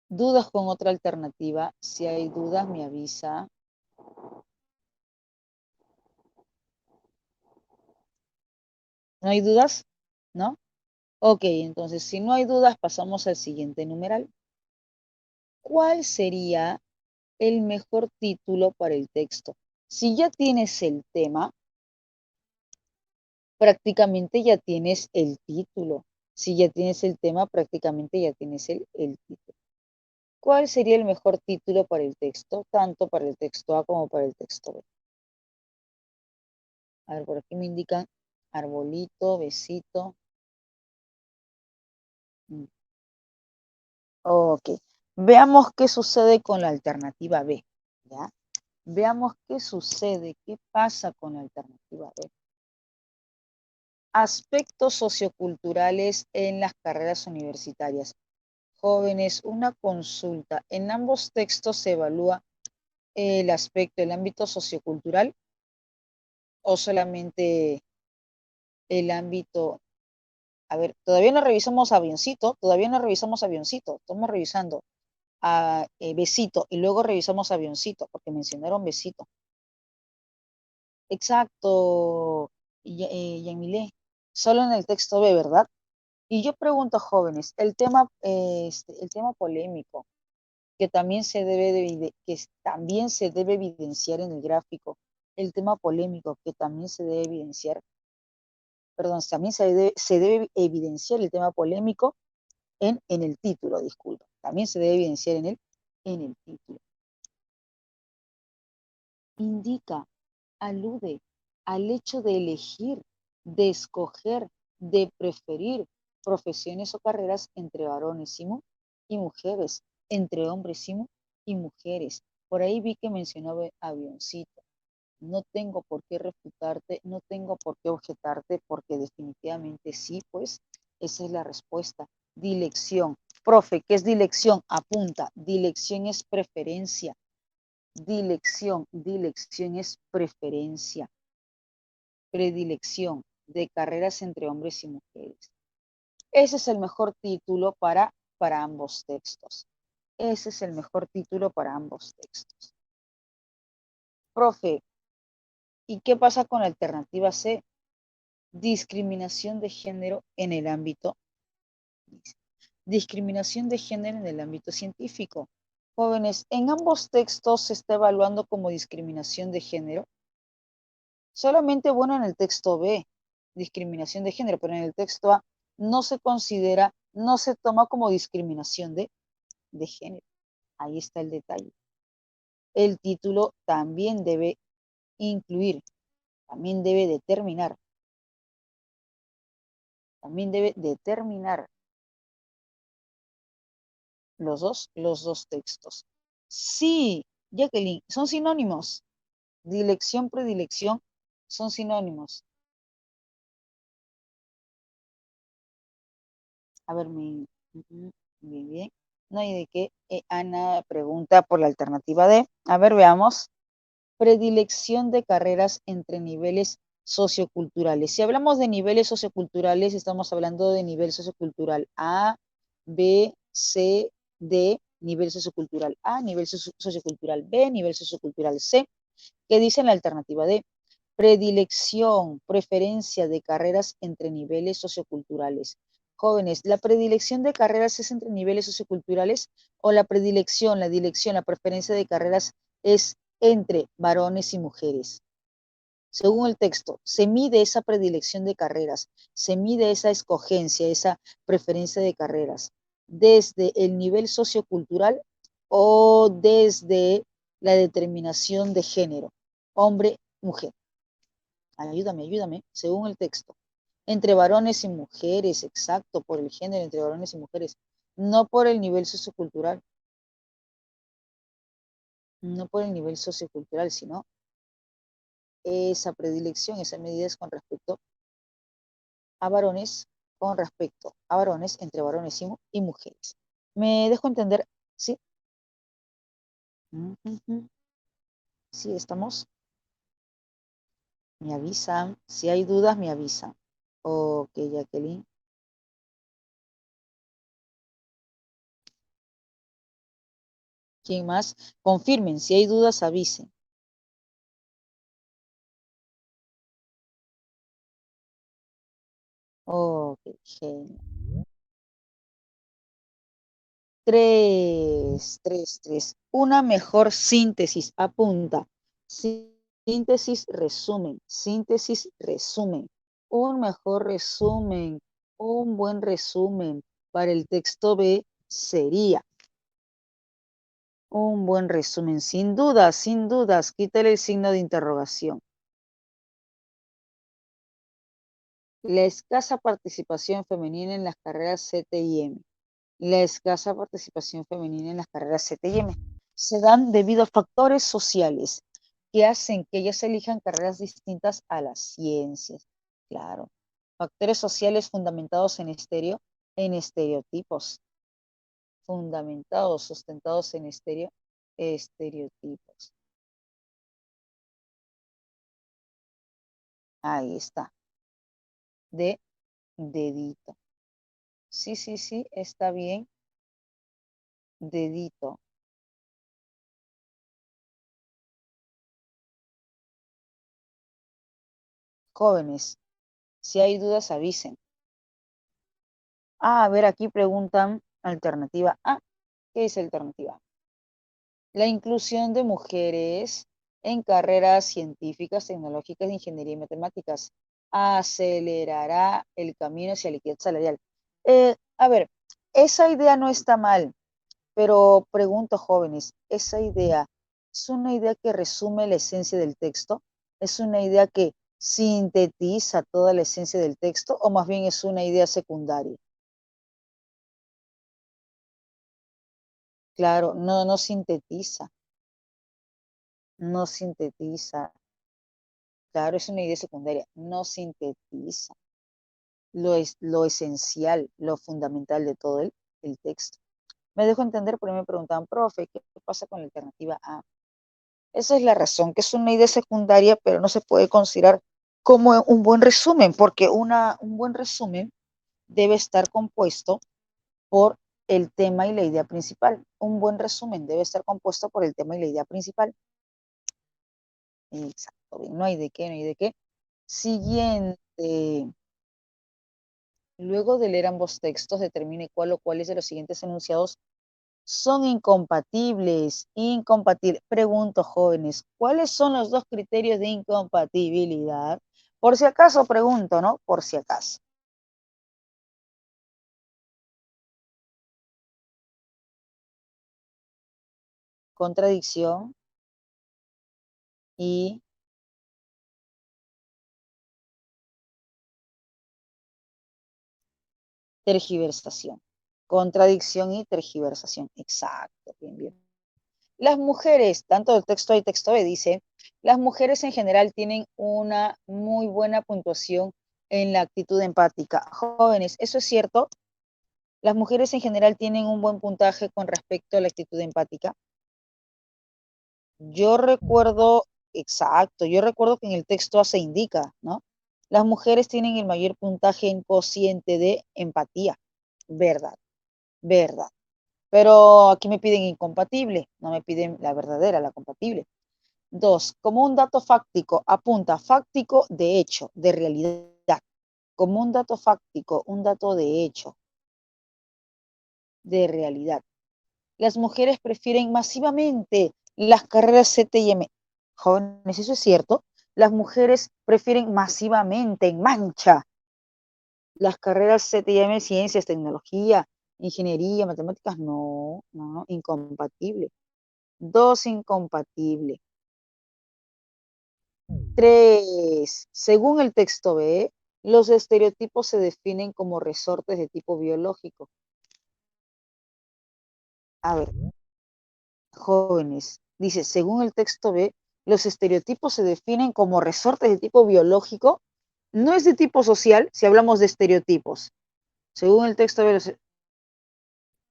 ¿Dudas con otra alternativa? Si hay dudas, me avisa. ¿No hay dudas? ¿No? Ok, entonces si no hay dudas, pasamos al siguiente numeral. ¿Cuál sería el mejor título para el texto? Si ya tienes el tema, prácticamente ya tienes el título. Si ya tienes el tema, prácticamente ya tienes el título. ¿Cuál sería el mejor título para el texto? Tanto para el texto A como para el texto B. A ver, por aquí me indican arbolito, besito. Ok, veamos qué sucede con la alternativa B. ¿Ya? Veamos qué sucede, qué pasa con la alternativa B. Aspectos socioculturales en las carreras universitarias. Jóvenes, una consulta. ¿En ambos textos se evalúa el aspecto, el ámbito sociocultural o solamente el ámbito? A ver, todavía no revisamos avioncito, todavía no revisamos avioncito, estamos revisando a besito y luego revisamos avioncito porque mencionaron besito. Exacto, Yamile, solo en el texto B, ¿verdad? Y yo pregunto, jóvenes, el tema polémico que también que también se debe evidenciar en el gráfico, el tema polémico que también se debe evidenciar, perdón, también se debe evidenciar el tema polémico en el título, disculpa, también se debe evidenciar en el título. Indica, alude al hecho de elegir, de escoger, de preferir profesiones o carreras entre varones y mujeres, entre hombres y mujeres. Por ahí vi que mencionaba avioncito. No tengo por qué refutarte, no tengo por qué objetarte, porque definitivamente sí, pues esa es la respuesta. Dilección. Profe, ¿qué es dilección? Apunta. Dilección es preferencia. Dilección es preferencia, predilección de carreras entre hombres y mujeres. Ese es el mejor título para ambos textos. Ese es el mejor título para ambos textos. Profe, ¿y qué pasa con la alternativa C? Discriminación de género en el ámbito. Discriminación de género en el ámbito científico. Jóvenes, en ambos textos se está evaluando como discriminación de género. Solamente, bueno, en el texto B, discriminación de género, pero en el texto A no se considera, no se toma como discriminación de género. Ahí está el detalle. El título también debe incluir, también debe determinar los dos textos. Sí, Jacqueline, son sinónimos. Dilección, predilección son sinónimos. A ver, bien, bien. No hay de qué. Ana pregunta por la alternativa D. A ver, veamos. Predilección de carreras entre niveles socioculturales. Si hablamos de niveles socioculturales, estamos hablando de nivel sociocultural A, B, C, D, nivel sociocultural A, nivel sociocultural B, nivel sociocultural C. ¿Qué dice en la alternativa D? Predilección, preferencia de carreras entre niveles socioculturales. Jóvenes, ¿la predilección de carreras es entre niveles socioculturales o la predilección, la dirección, la preferencia de carreras es entre varones y mujeres. Según el texto, se mide esa predilección de carreras, se mide esa escogencia, esa preferencia de carreras, desde el nivel sociocultural o desde la determinación de género, hombre, mujer. Ayúdame, según el texto. Entre varones y mujeres, exacto, por el género, entre varones y mujeres, no por el nivel sociocultural, no por el nivel sociocultural, sino esa predilección, esa medida es con respecto a varones, con respecto a varones, entre varones y mujeres. ¿Me dejo entender? ¿Sí? Sí, estamos. Me avisan. Si hay dudas, me avisan. Ok, Jacqueline. ¿Quién más? Confirmen. Si hay dudas, avisen. Ok, genial. 3. Una mejor síntesis. Apunta. Síntesis, resumen. Síntesis, resumen. Un mejor resumen. Un buen resumen para el texto B sería un buen resumen. Sin dudas. Quítale el signo de interrogación. La escasa participación femenina en las carreras CT y M. La escasa participación femenina en las carreras CT y M se dan debido a factores sociales que hacen que ellas elijan carreras distintas a las ciencias. Claro. Factores sociales fundamentados en estereotipos. Fundamentados, sustentados en estereotipos. Ahí está. De dedito. Sí, está bien. Dedito. Jóvenes, si hay dudas, avisen. A ver, aquí preguntan alternativa A. ¿Qué dice alternativa? La inclusión de mujeres en carreras científicas, tecnológicas, de ingeniería y matemáticas acelerará el camino hacia la equidad salarial. A ver, esa idea no está mal, pero pregunto, jóvenes, ¿esa idea es una idea que resume la esencia del texto? ¿Es una idea que sintetiza toda la esencia del texto o más bien es una idea secundaria? Claro, no sintetiza, no sintetiza. Claro, es una idea secundaria, no sintetiza lo esencial, lo fundamental de todo el texto. Me dejo entender, pero me preguntaban, profe, ¿qué pasa con la alternativa A? Esa es la razón, que es una idea secundaria, pero no se puede considerar como un buen resumen, porque un buen resumen debe estar compuesto por el tema y la idea principal. Un buen resumen debe estar compuesto por el tema y la idea principal. Exacto, bien, no hay de qué. Siguiente. Luego de leer ambos textos, determine cuál o cuáles de los siguientes enunciados son incompatibles. Pregunto, jóvenes, ¿cuáles son los dos criterios de incompatibilidad? Por si acaso pregunto, ¿no? Por si acaso. Contradicción y tergiversación. Contradicción y tergiversación. Exacto, bien. Las mujeres, tanto el texto A y texto B dice, las mujeres en general tienen una muy buena puntuación en la actitud empática. Jóvenes, ¿eso es cierto? Las mujeres en general tienen un buen puntaje con respecto a la actitud empática. Yo recuerdo, exacto, yo recuerdo que en el texto A se indica, ¿no? Las mujeres tienen el mayor puntaje en cociente de empatía. Verdad, verdad. Pero aquí me piden incompatible, no me piden la verdadera, la compatible. 2. Como un dato fáctico, apunta fáctico de hecho, de realidad. Como un dato fáctico, un dato de hecho, de realidad. Las mujeres prefieren masivamente Las carreras CTM, jóvenes, eso es cierto. Las mujeres prefieren masivamente, en mancha, las carreras CTM, ciencias, tecnología, ingeniería, matemáticas, no, no, no, incompatible. Dos, incompatible. Tres, según el texto B, los estereotipos se definen como resortes de tipo biológico. A ver, jóvenes, dice, según el texto B, los estereotipos se definen como resortes de tipo biológico, no es de tipo social si hablamos de estereotipos. Según el texto B,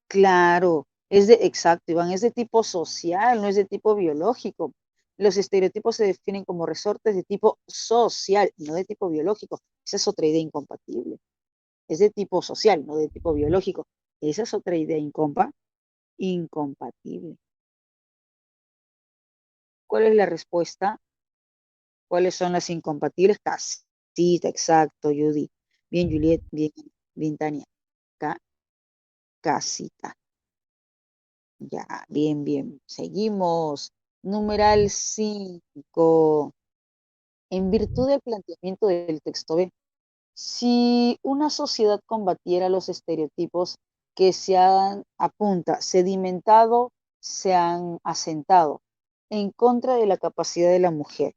claro, es de, exacto, Iván, es de tipo social, no es de tipo biológico. Los estereotipos se definen como resortes de tipo social, no de tipo biológico. Esa es otra idea incompatible. Es de tipo social, no de tipo biológico. Esa es otra idea incompatible. ¿Cuál es la respuesta? ¿Cuáles son las incompatibles? Casita, exacto, Judy. Bien, Juliet, bien, bien, Tania. Casita. Ya, bien, bien. Seguimos. Numeral 5. En virtud del planteamiento del texto B, si una sociedad combatiera los estereotipos que se han, apunta, sedimentado, se han asentado en contra de la capacidad de la mujer.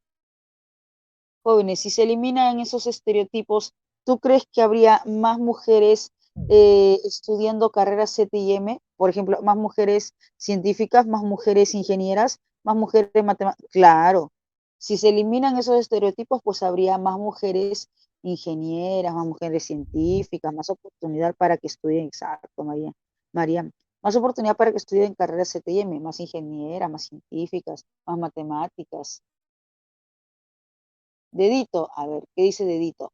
Jóvenes, si se eliminan esos estereotipos, ¿tú crees que habría más mujeres estudiando carreras CTIM? Por ejemplo, más mujeres científicas, más mujeres ingenieras, más mujeres matemáticas. Claro, si se eliminan esos estereotipos, pues habría más mujeres ingenieras, más mujeres científicas, más oportunidad para que estudien, exacto, María, María, más oportunidad para que estudien carreras CTIM, más ingenieras, más científicas, más matemáticas. Dedito, a ver, ¿qué dice Dedito?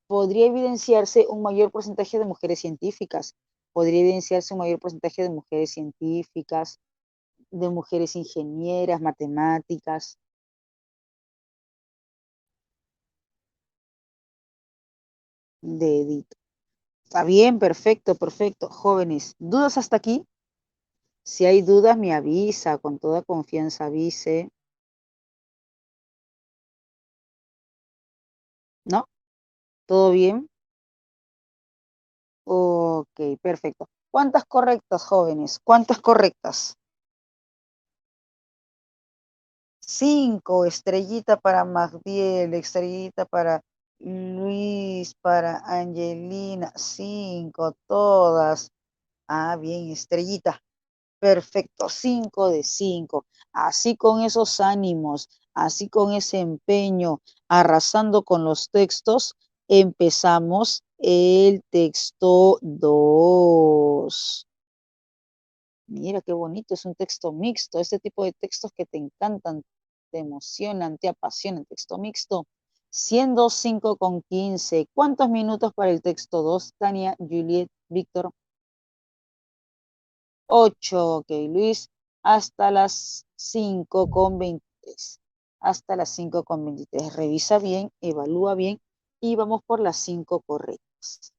Podría evidenciarse un mayor porcentaje de mujeres científicas, podría evidenciarse un mayor porcentaje de mujeres científicas, de mujeres ingenieras, matemáticas. Dedito. Está bien, perfecto, perfecto. Jóvenes, ¿dudas hasta aquí? Si hay dudas, me avisa, con toda confianza avise. ¿No? ¿Todo bien? Ok, perfecto. ¿Cuántas correctas, jóvenes? ¿Cuántas correctas? 5, estrellita para Magdiel, estrellita para Luis, para Angelina, 5, todas. Ah, bien, estrellita. Perfecto, 5 de 5. Así con esos ánimos, así con ese empeño, arrasando con los textos, empezamos el texto 2. Mira qué bonito, es un texto mixto, este tipo de textos que te encantan, te emocionan, te apasionan, texto mixto. Siendo 5:15, ¿cuántos minutos para el texto 2, Tania, Juliet, Víctor? 8, ok, Luis, hasta las 5:23. Hasta las 5:23. Revisa bien, evalúa bien y vamos por las 5 correctas.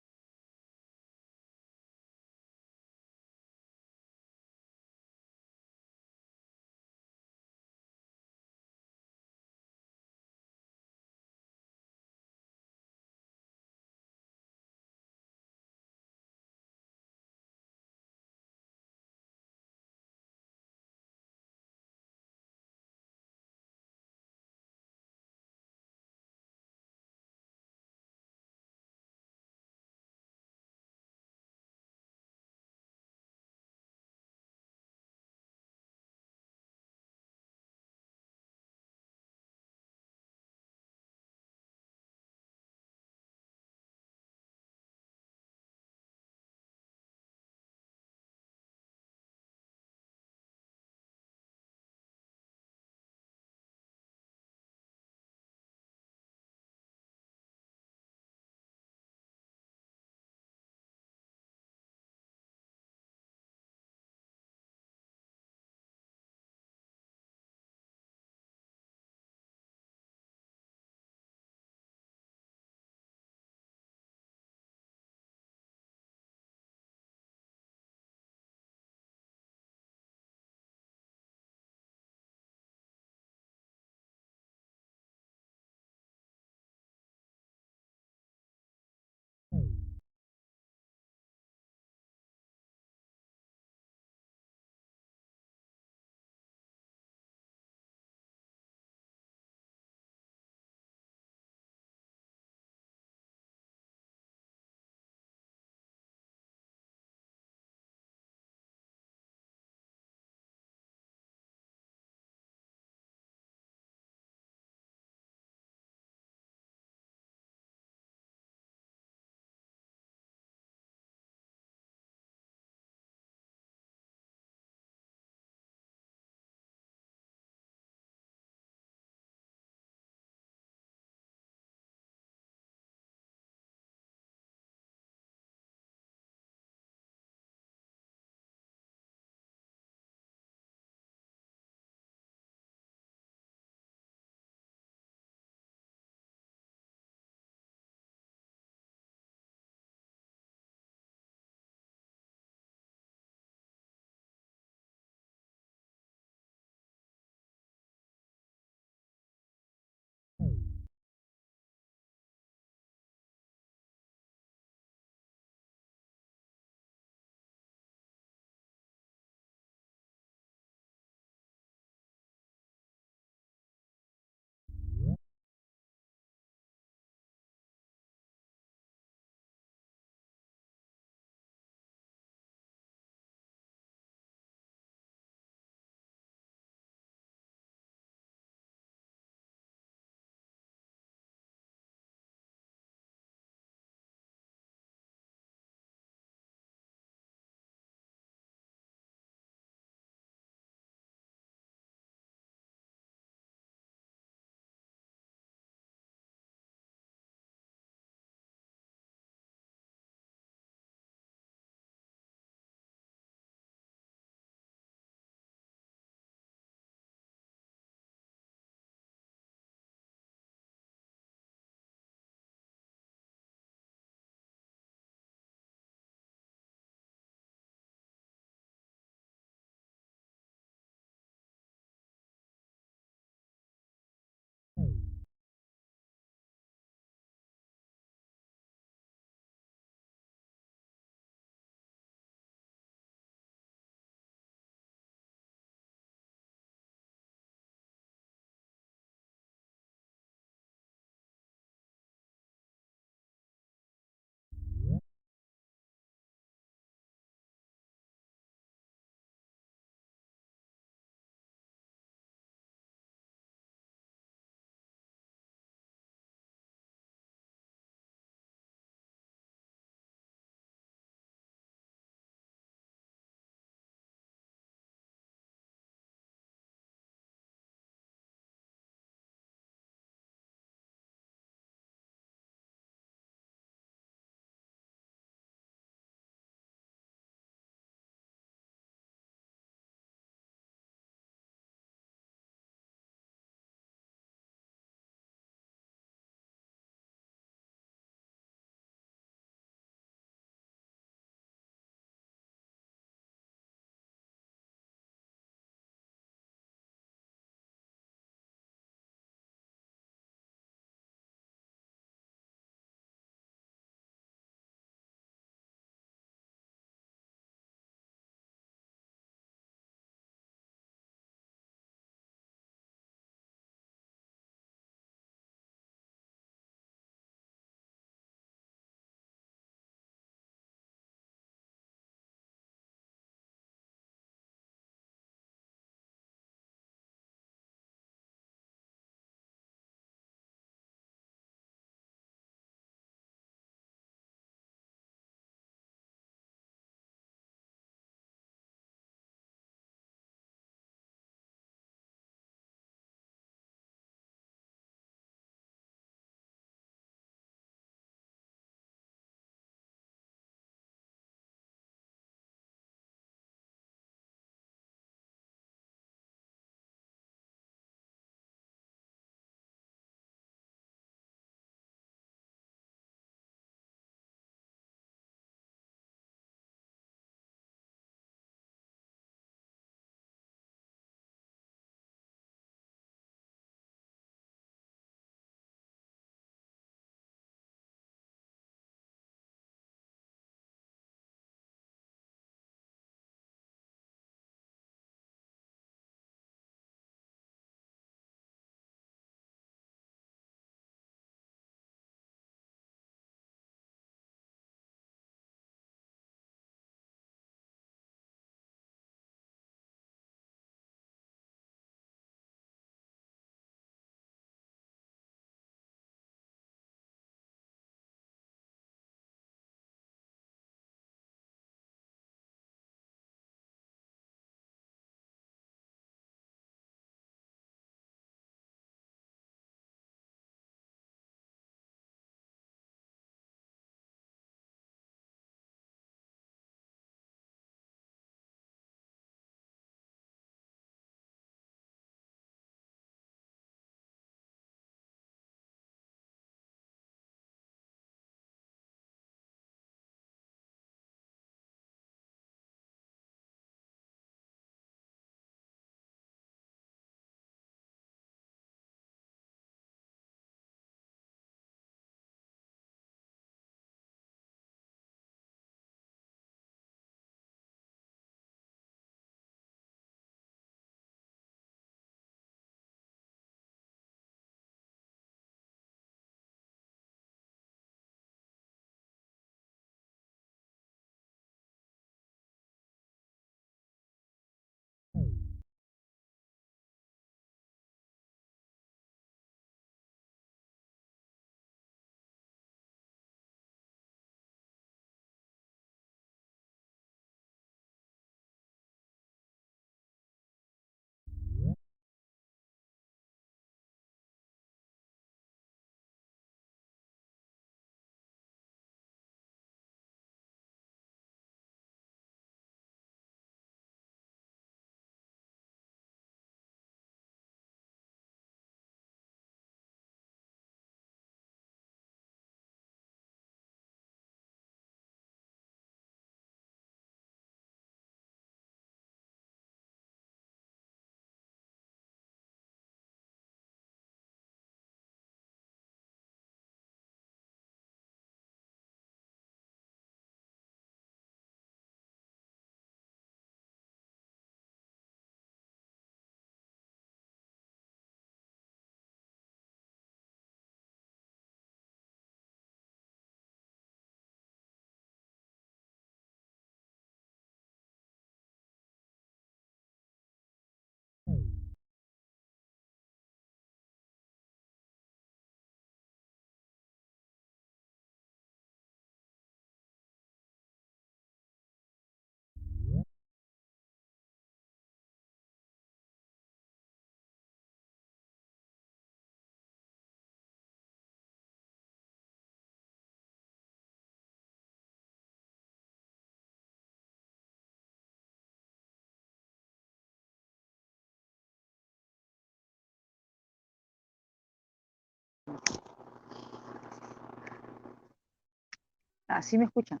¿Sí me escuchan?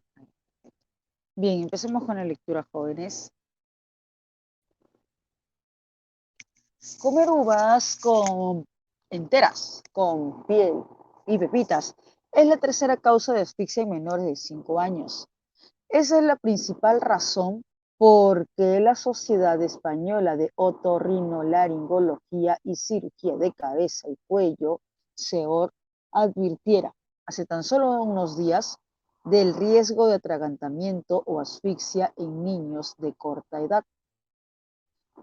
Bien, empecemos con la lectura, jóvenes. Comer uvas enteras, con piel y pepitas, es la tercera causa de asfixia en menores de 5 años. Esa es la principal razón por qué la Sociedad Española de Otorrinolaringología y Cirugía de Cabeza y Cuello, SEOR, advirtiera hace tan solo unos días del riesgo de atragantamiento o asfixia en niños de corta edad.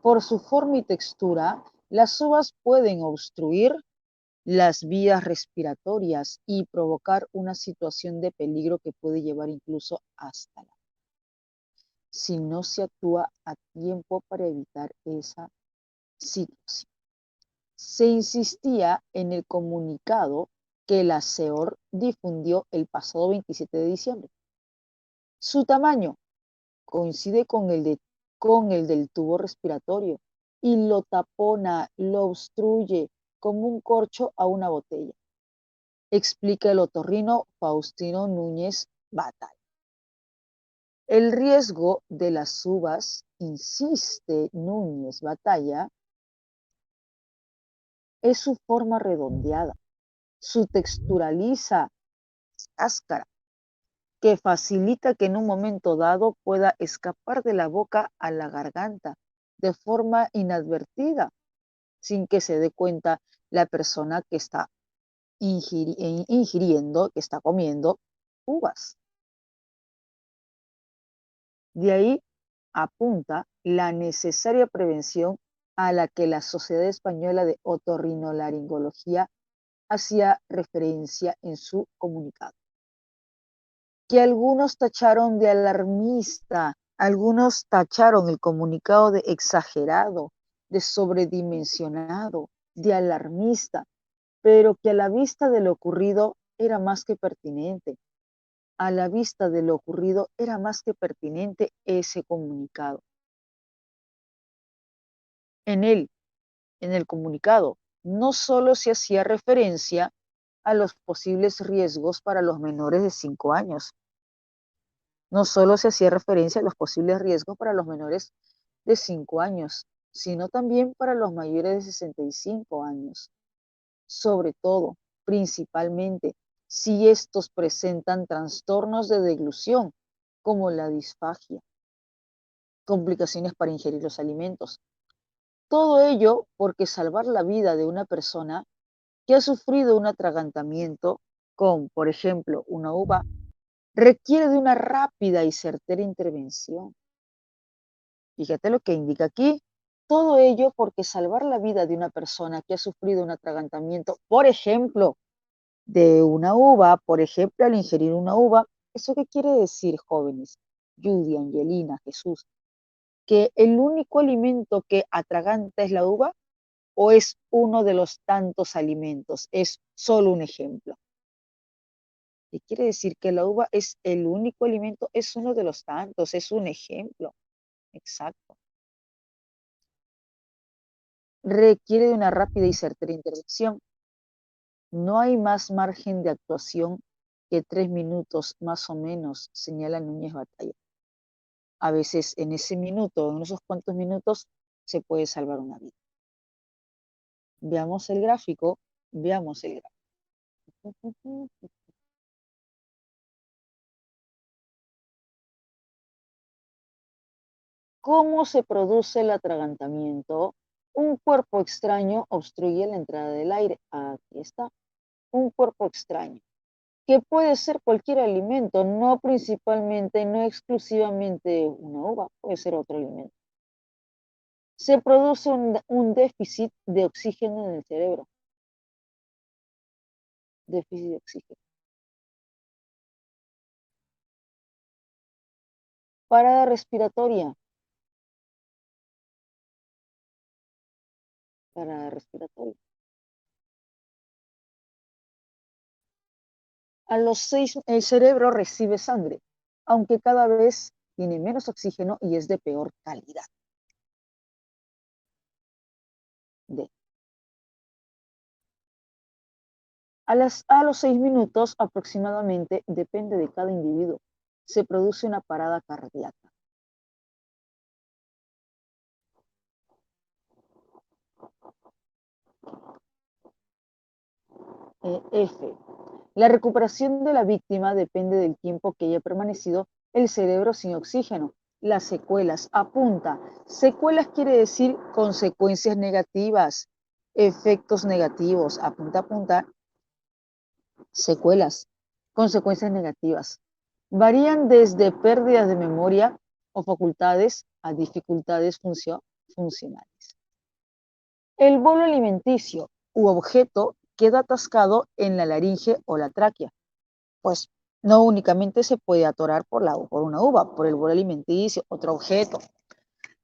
Por su forma y textura, las uvas pueden obstruir las vías respiratorias y provocar una situación de peligro que puede llevar incluso hasta la si no se actúa a tiempo para evitar esa situación. Se insistía en el comunicado que la SEOR difundió el pasado 27 de diciembre. Su tamaño coincide con el del tubo respiratorio y lo tapona, lo obstruye como un corcho a una botella, explica el otorrino Faustino Núñez Batalla. El riesgo de las uvas, insiste Núñez Batalla, es su forma redondeada, su textura lisa, cáscara, que facilita que en un momento dado pueda escapar de la boca a la garganta de forma inadvertida, sin que se dé cuenta la persona que está ingiriendo, que está comiendo uvas. De ahí apunta la necesaria prevención a la que la Sociedad Española de Otorrinolaringología hacía referencia en su comunicado. Que algunos tacharon de alarmista, algunos tacharon el comunicado de exagerado, de sobredimensionado, de alarmista, pero que a la vista de lo ocurrido era más que pertinente. A la vista de lo ocurrido era más que pertinente ese comunicado. En el comunicado, no solo se hacía referencia a los posibles riesgos para los menores de 5 años, no solo se hacía referencia a los posibles riesgos para los menores de 5 años, sino también para los mayores de 65 años. Sobre todo, principalmente, si estos presentan trastornos de deglución, como la disfagia, complicaciones para ingerir los alimentos. Todo ello porque salvar la vida de una persona que ha sufrido un atragantamiento con, por ejemplo, una uva, requiere de una rápida y certera intervención. Fíjate lo que indica aquí. Todo ello porque salvar la vida de una persona que ha sufrido un atragantamiento, por ejemplo, de una uva, por ejemplo, al ingerir una uva, ¿eso qué quiere decir, jóvenes? Judy, Angelina, Jesús, que el único alimento que atraganta es la uva o es uno de los tantos alimentos, es solo un ejemplo. ¿Qué quiere decir? Que la uva es el único alimento, es uno de los tantos, es un ejemplo. Exacto. Requiere de una rápida y certera intervención. No hay más margen de actuación que 3 minutos más o menos, señala Núñez Batalla. A veces en ese minuto, en esos cuantos minutos, se puede salvar una vida. Veamos el gráfico, veamos el gráfico. ¿Cómo se produce el atragantamiento? Un cuerpo extraño obstruye la entrada del aire. Aquí está, un cuerpo extraño, que puede ser cualquier alimento, no principalmente, no exclusivamente una uva, puede ser otro alimento. Se produce un déficit de oxígeno en el cerebro. Déficit de oxígeno. Parada respiratoria. Parada respiratoria. A los 6 el cerebro recibe sangre, aunque cada vez tiene menos oxígeno y es de peor calidad. D. A los 6 minutos aproximadamente, depende de cada individuo, se produce una parada cardíaca. F. La recuperación de la víctima depende del tiempo que haya permanecido el cerebro sin oxígeno. Las secuelas, apunta. Secuelas quiere decir consecuencias negativas, efectos negativos. Apunta, apunta. Secuelas, consecuencias negativas. Varían desde pérdidas de memoria o facultades a dificultades funcionales. El bolo alimenticio u objeto queda atascado en la laringe o la tráquea. Pues no únicamente se puede atorar por una uva, por el bolo alimenticio, otro objeto.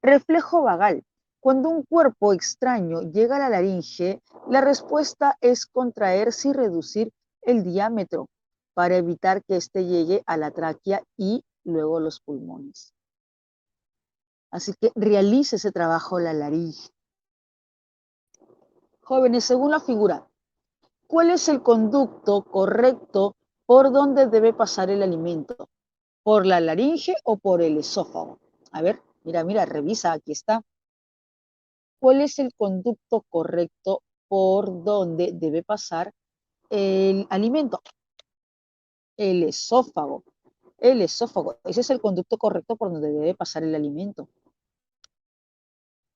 Reflejo vagal. Cuando un cuerpo extraño llega a la laringe, la respuesta es contraerse y reducir el diámetro para evitar que éste llegue a la tráquea y luego los pulmones. Así que realice ese trabajo la laringe. Jóvenes, según la figura, ¿cuál es el conducto correcto por donde debe pasar el alimento? ¿Por la laringe o por el esófago? A ver, mira, revisa, aquí está. ¿Cuál es el conducto correcto por donde debe pasar el alimento? El esófago. El esófago. Ese es el conducto correcto por donde debe pasar el alimento.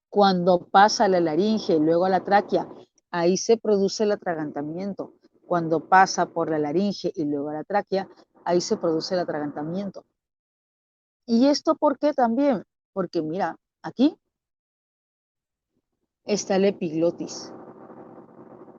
Cuando pasa a la laringe y luego a la tráquea, ahí se produce el atragantamiento. Cuando pasa por la laringe y luego a la tráquea, ahí se produce el atragantamiento. ¿Y esto por qué también? Porque mira, aquí está la epiglotis.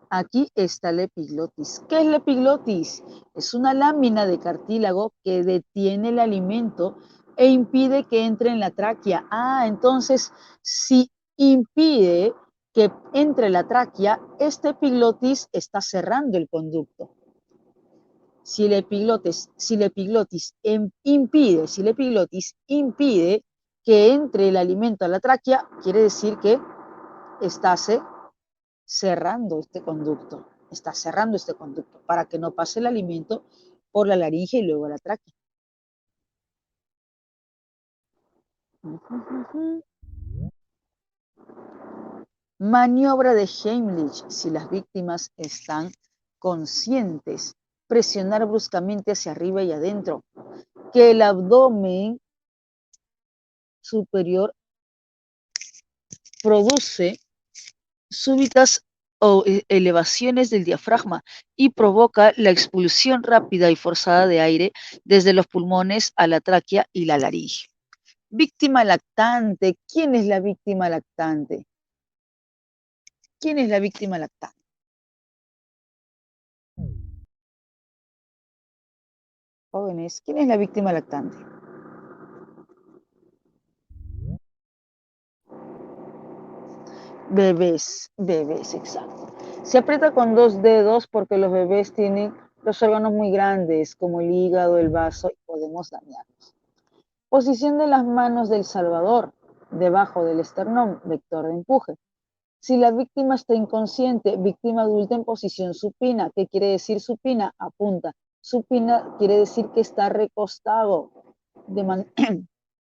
Aquí está la epiglotis. ¿Qué es la epiglotis? Es una lámina de cartílago que detiene el alimento e impide que entre en la tráquea. Entonces, si impide que entre la tráquea, esta epiglotis está cerrando el conducto. Si la epiglotis impide que entre el alimento a la tráquea, quiere decir que está cerrando este conducto, para que no pase el alimento por la laringe y luego a la tráquea. Maniobra de Heimlich, si las víctimas están conscientes. Presionar bruscamente hacia arriba y adentro. Que el abdomen superior produce súbitas elevaciones del diafragma y provoca la expulsión rápida y forzada de aire desde los pulmones a la tráquea y la laringe. Víctima lactante. ¿Quién es la víctima lactante? ¿Quién es la víctima lactante? Jóvenes, ¿quién es la víctima lactante? Bebés, exacto. Se aprieta con 2 dedos porque los bebés tienen los órganos muy grandes, como el hígado, el vaso, y podemos dañarlos. Posición de las manos del salvador, debajo del esternón, vector de empuje. Si la víctima está inconsciente, víctima adulta en posición supina. ¿Qué quiere decir supina? Apunta. Supina quiere decir que está recostado de,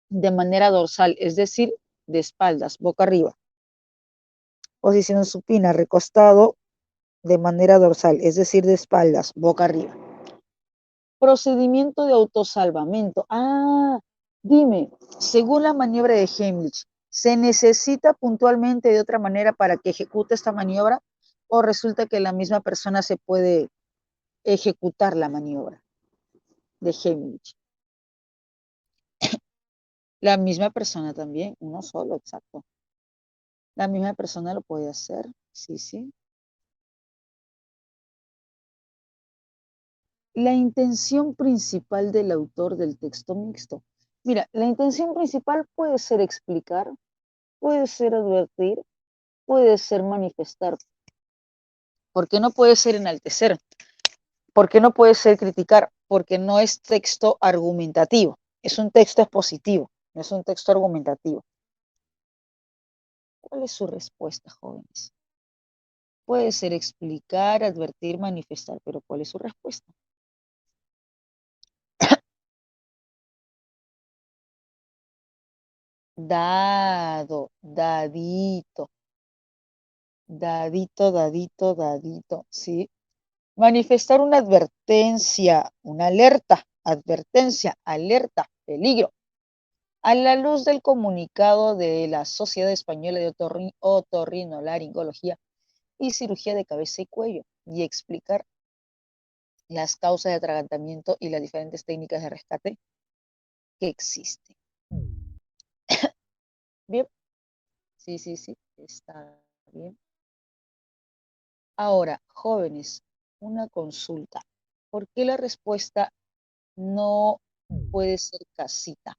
de manera dorsal, es decir, de espaldas, boca arriba. Posición supina, recostado de manera dorsal, es decir, de espaldas, boca arriba. Procedimiento de autosalvamento. Dime, según la maniobra de Heimlich, ¿se necesita puntualmente de otra manera para que ejecute esta maniobra o resulta que la misma persona se puede ejecutar la maniobra de Heimlich? La misma persona también, uno solo, exacto. La misma persona lo puede hacer, sí. La intención principal del autor del texto mixto. Mira, la intención principal puede ser explicar, puede ser advertir, puede ser manifestar. ¿Por qué no puede ser enaltecer? ¿Por qué no puede ser criticar? Porque no es texto argumentativo, es un texto expositivo, no es un texto argumentativo. ¿Cuál es su respuesta, jóvenes? Puede ser explicar, advertir, manifestar, pero ¿cuál es su respuesta? Dado, dadito, dadito, dadito, dadito, ¿sí? Manifestar una advertencia, una alerta, advertencia, alerta, peligro. A la luz del comunicado de la Sociedad Española de Otorrinolaringología y Cirugía de Cabeza y Cuello, y explicar las causas de atragantamiento y las diferentes técnicas de rescate que existen. Bien, sí, sí, sí, está bien. Ahora, jóvenes, una consulta. ¿Por qué la respuesta no puede ser casita?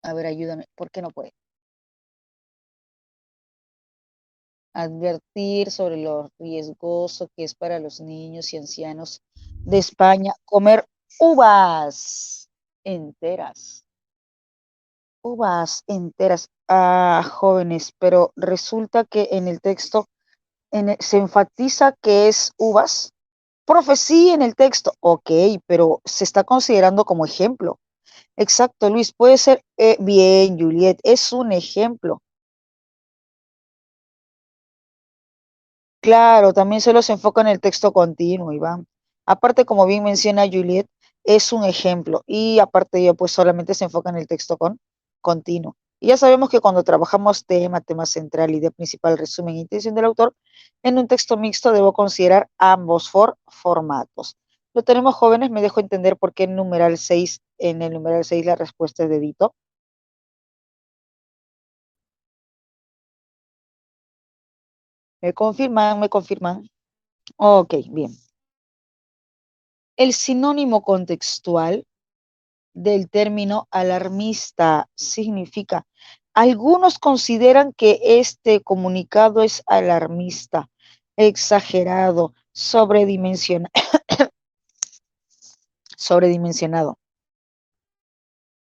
A ver, ayúdame. ¿Por qué no puede? Advertir sobre lo riesgoso que es para los niños y ancianos de España comer uvas enteras. Uvas enteras. Ah, jóvenes, pero resulta que en el texto se enfatiza que es uvas. Profe, sí, en el texto. Ok, pero se está considerando como ejemplo. Exacto, Luis, puede ser bien, Juliet, es un ejemplo. Claro, también solo se enfoca en el texto continuo, Iván. Aparte, como bien menciona Juliet, es un ejemplo y aparte de ello, pues solamente se enfoca en el texto continuo. Y ya sabemos que cuando trabajamos tema central, idea principal, resumen, intención del autor, en un texto mixto debo considerar ambos formatos. Lo tenemos jóvenes, me dejo entender por qué en el numeral 6 la respuesta es dedito. ¿Me confirman? ¿Me confirman? Ok, bien. El sinónimo contextual del término alarmista significa, algunos consideran que este comunicado es alarmista, exagerado, sobredimensionado.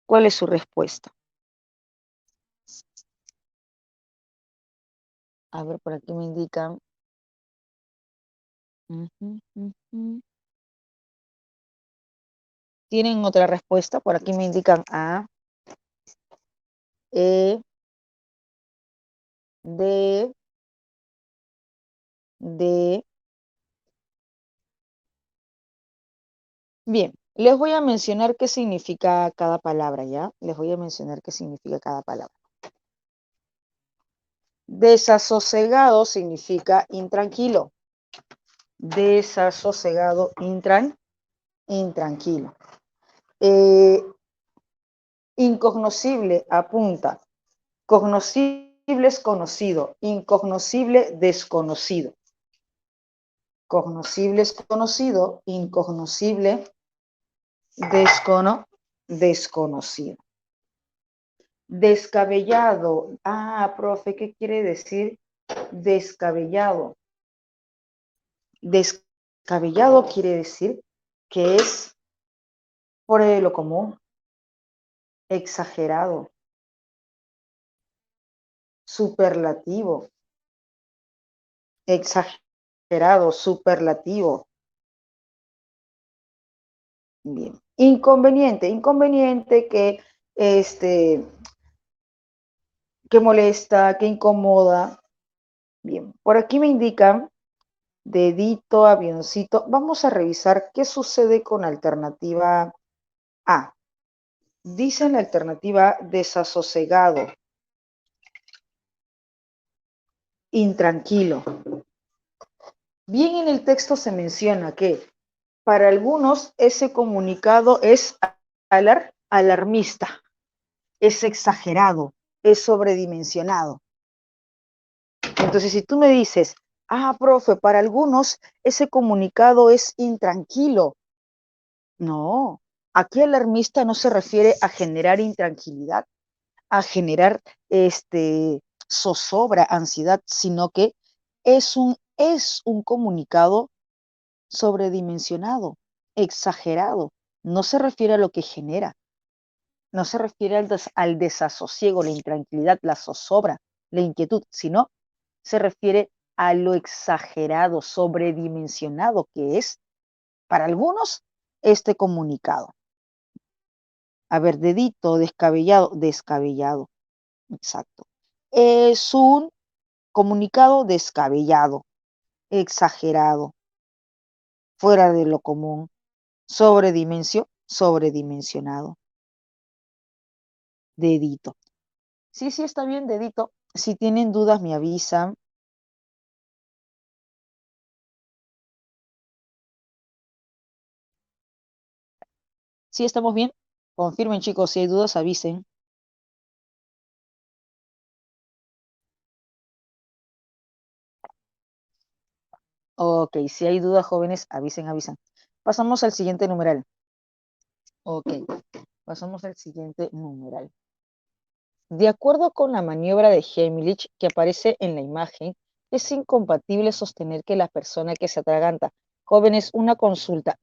¿Cuál es su respuesta? A ver, por aquí me indican. Ujú, ujú. ¿Tienen otra respuesta? Por aquí me indican A, E, D, D. Bien, les voy a mencionar qué significa cada palabra, ¿ya? Les voy a mencionar qué significa cada palabra. Desasosegado significa intranquilo. Desasosegado, intranquilo. Eh, incognoscible apunta. Cognoscible es conocido. Incognoscible, desconocido. Cognoscible es conocido. Incognoscible, desconocido. Descabellado. Ah, profe, ¿qué quiere decir descabellado? Descabellado quiere decir que es fuera de lo común, exagerado, superlativo, exagerado, superlativo. Bien. Inconveniente que molesta, que incomoda. Bien, por aquí me indican dedito, avioncito. Vamos a revisar qué sucede con alternativa A. Dice la alternativa desasosegado, intranquilo. Bien, en el texto se menciona que para algunos ese comunicado es alarmista, es exagerado, es sobredimensionado. Entonces, si tú me dices, ah, profe, para algunos ese comunicado es intranquilo. No, aquí alarmista no se refiere a generar intranquilidad, a generar zozobra, ansiedad, sino que es un comunicado sobredimensionado, exagerado. No se refiere a lo que genera, no se refiere al desasosiego, la intranquilidad, la zozobra, la inquietud, sino se refiere a lo exagerado, sobredimensionado que es para algunos este comunicado. A ver, dedito, descabellado, descabellado, exacto. Es un comunicado descabellado, exagerado, fuera de lo común, sobredimensionado, dedito. Sí, sí, está bien, dedito. Si tienen dudas, me avisan. Sí, estamos bien. Confirmen, chicos, si hay dudas, avisen. Ok, si hay dudas, jóvenes, avisen. Pasamos al siguiente numeral. Ok, pasamos al siguiente numeral. De acuerdo con la maniobra de Heimlich que aparece en la imagen, es incompatible sostener que la persona que se atraganta. Jóvenes, una consulta.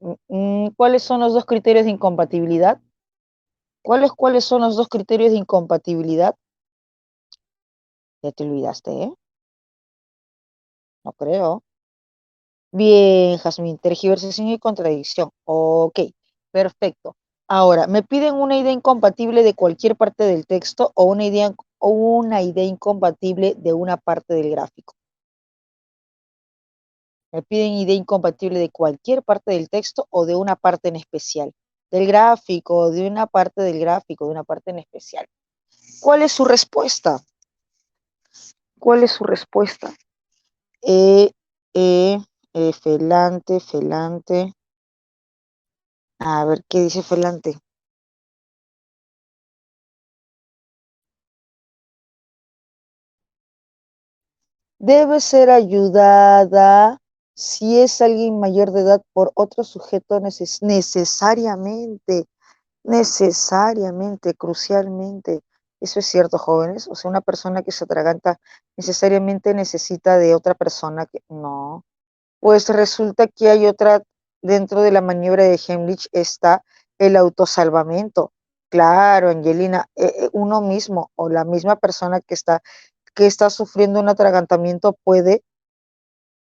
¿Cuáles son los dos criterios de incompatibilidad? ¿Cuáles son los dos criterios de incompatibilidad? Ya te olvidaste, ¿eh? No creo. Bien, Jazmín, tergiversación y contradicción. Ok, perfecto. Ahora, me piden una idea incompatible de cualquier parte del texto o una idea incompatible de una parte del gráfico. Me piden idea incompatible de cualquier parte del texto o de una parte en especial. Del gráfico, de una parte del gráfico, de una parte en especial. ¿Cuál es su respuesta? ¿Cuál es su respuesta? Eh, eh, felante. A ver, ¿qué dice felante? Debe ser ayudada si es alguien mayor de edad por otro sujeto necesariamente, crucialmente. Eso es cierto, jóvenes. O sea, una persona que se atraganta necesariamente necesita de otra persona que no. Pues resulta que hay otra, dentro de la maniobra de Heimlich está el autosalvamento. Claro, Angelina, uno mismo o la misma persona que está sufriendo un atragantamiento puede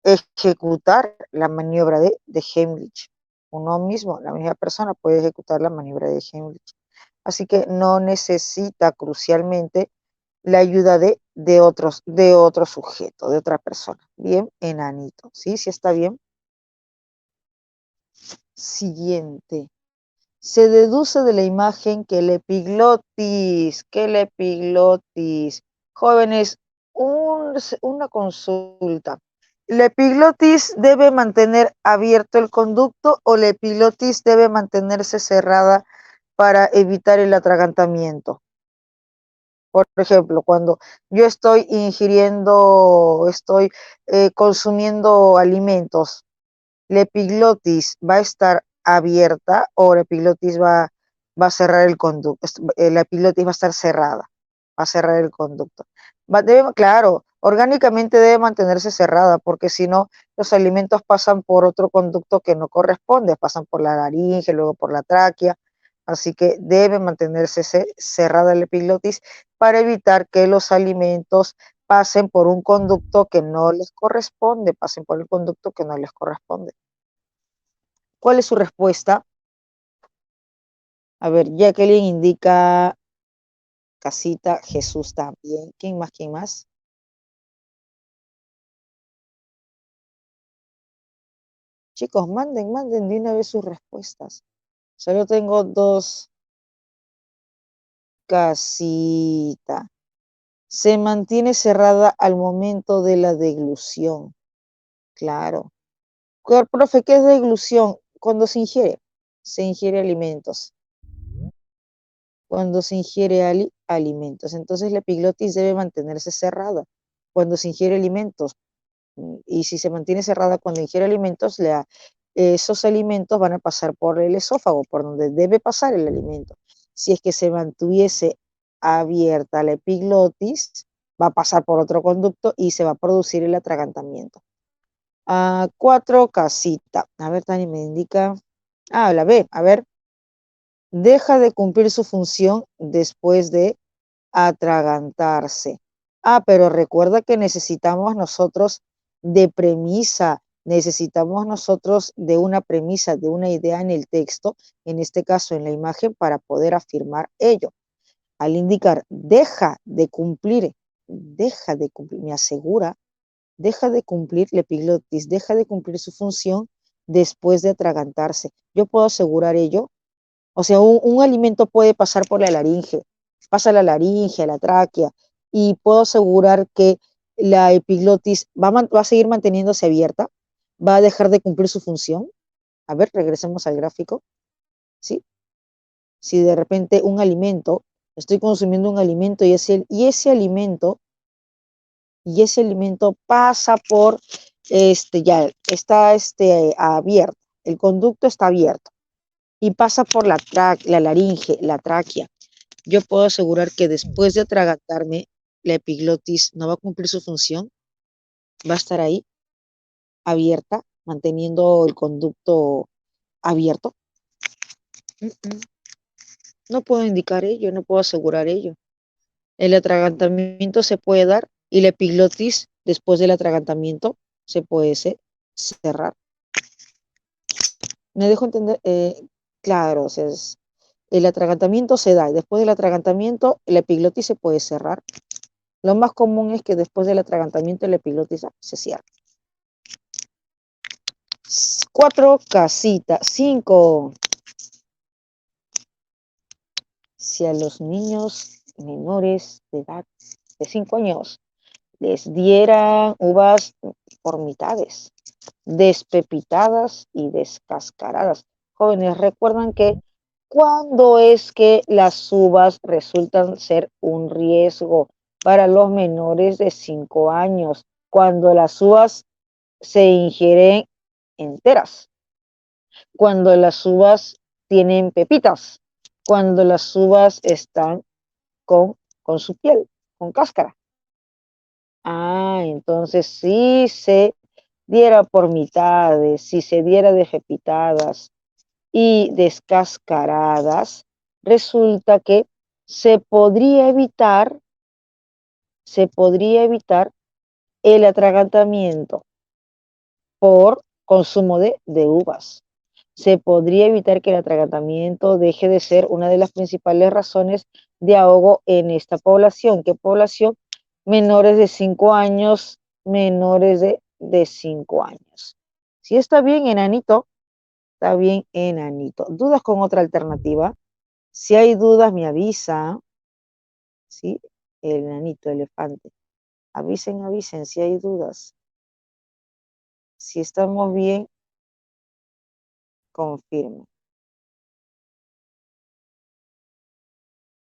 ejecutar la maniobra de Heimlich. Uno mismo, la misma persona, puede ejecutar la maniobra de Heimlich. Así que no necesita crucialmente la ayuda de otro sujeto, de otra persona. Bien, enanito. ¿Sí? ¿Sí está bien? Siguiente. Se deduce de la imagen que el epiglotis, jóvenes, una consulta. ¿La epiglotis debe mantener abierto el conducto o la epiglotis debe mantenerse cerrada para evitar el atragantamiento? Por ejemplo, cuando yo estoy consumiendo alimentos, la epiglotis va a estar abierta o la epiglotis va a cerrar el conducto, la epiglotis va a estar cerrada, va a cerrar el conducto. Claro, orgánicamente debe mantenerse cerrada porque si no, los alimentos pasan por otro conducto que no corresponde, pasan por la laringe, luego por la tráquea, así que debe mantenerse cerrada la epiglotis para evitar que los alimentos pasen por un conducto que no les corresponde, pasen por el conducto que no les corresponde. ¿Cuál es su respuesta? A ver, Jacqueline indica casita, Jesús también. ¿Quién más? ¿Quién más? Chicos, manden de una vez sus respuestas. Solo tengo dos. Casita. Se mantiene cerrada al momento de la deglución. Claro. Profe, ¿qué es deglución? Cuando se ingiere alimentos. Cuando se ingiere alimentos. Entonces la epiglotis debe mantenerse cerrada. Cuando se ingiere alimentos, y si se mantiene cerrada cuando ingiere alimentos, esos alimentos van a pasar por el esófago, por donde debe pasar el alimento. Si es que se mantuviese abierta la epiglotis, va a pasar por otro conducto y se va a producir el atragantamiento. 4, casita. A ver, Tani me indica. La B, a ver. Deja de cumplir su función después de atragantarse. Pero recuerda que necesitamos nosotros de premisa. Necesitamos nosotros de una premisa, de una idea en el texto, en este caso en la imagen, para poder afirmar ello. Al indicar deja de cumplir, me asegura, deja de cumplir la epiglotis, deja de cumplir su función después de atragantarse. Yo puedo asegurar ello. O sea, un alimento puede pasar por la laringe, pasa la laringe, la tráquea, y puedo asegurar que la epiglotis va a seguir manteniéndose abierta, va a dejar de cumplir su función. A ver, regresemos al gráfico, ¿sí? Si de repente un alimento, estoy consumiendo un alimento y ese alimento pasa por, ya está abierto, el conducto está abierto y pasa por la laringe, la tráquea. Yo puedo asegurar que después de atragantarme, la epiglotis no va a cumplir su función, va a estar ahí abierta, manteniendo el conducto abierto. No puedo indicar ello, no puedo asegurar ello. El atragantamiento se puede dar y la epiglotis, después del atragantamiento, se puede cerrar. ¿Me dejo entender? Claro, o sea, el atragantamiento se da y después del atragantamiento la epiglotis se puede cerrar. Lo más común es que después del atragantamiento la epiglotis se cierra. 4 casitas. 5. Si a los niños menores de edad de 5 años les dieran uvas por mitades, despepitadas y descascaradas. Jóvenes, recuerdan que cuando es que las uvas resultan ser un riesgo para los menores de 5 años, cuando las uvas se ingieren enteras, cuando las uvas tienen pepitas, cuando las uvas están con su piel, con cáscara. Entonces si se diera por mitades, si se diera de pepitadas y descascaradas, resulta que se podría evitar, el atragantamiento por consumo de uvas. Se podría evitar que el atragantamiento deje de ser una de las principales razones de ahogo en esta población. ¿Qué población? Menores de 5 años, menores de 5 años. Si está bien, enanito, está bien, enanito. ¿Dudas con otra alternativa? Si hay dudas, me avisa. ¿Sí? El enanito, elefante. Avisen si hay dudas. Si estamos bien, confirmen.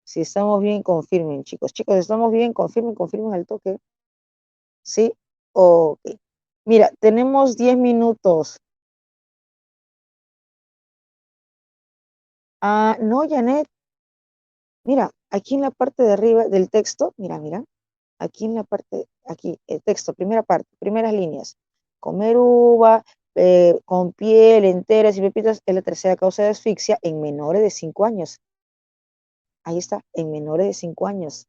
Si estamos bien, confirmen, chicos. Chicos, estamos bien, confirmen al toque. ¿Sí? Ok. Mira, tenemos 10 minutos. No, Janet. Mira, aquí en la parte de arriba del texto, mira. Aquí en la parte, aquí, el texto, primera parte, primeras líneas. Comer uva con piel, enteras y pepitas es la tercera causa de asfixia en menores de 5 años. Ahí está, en menores de 5 años.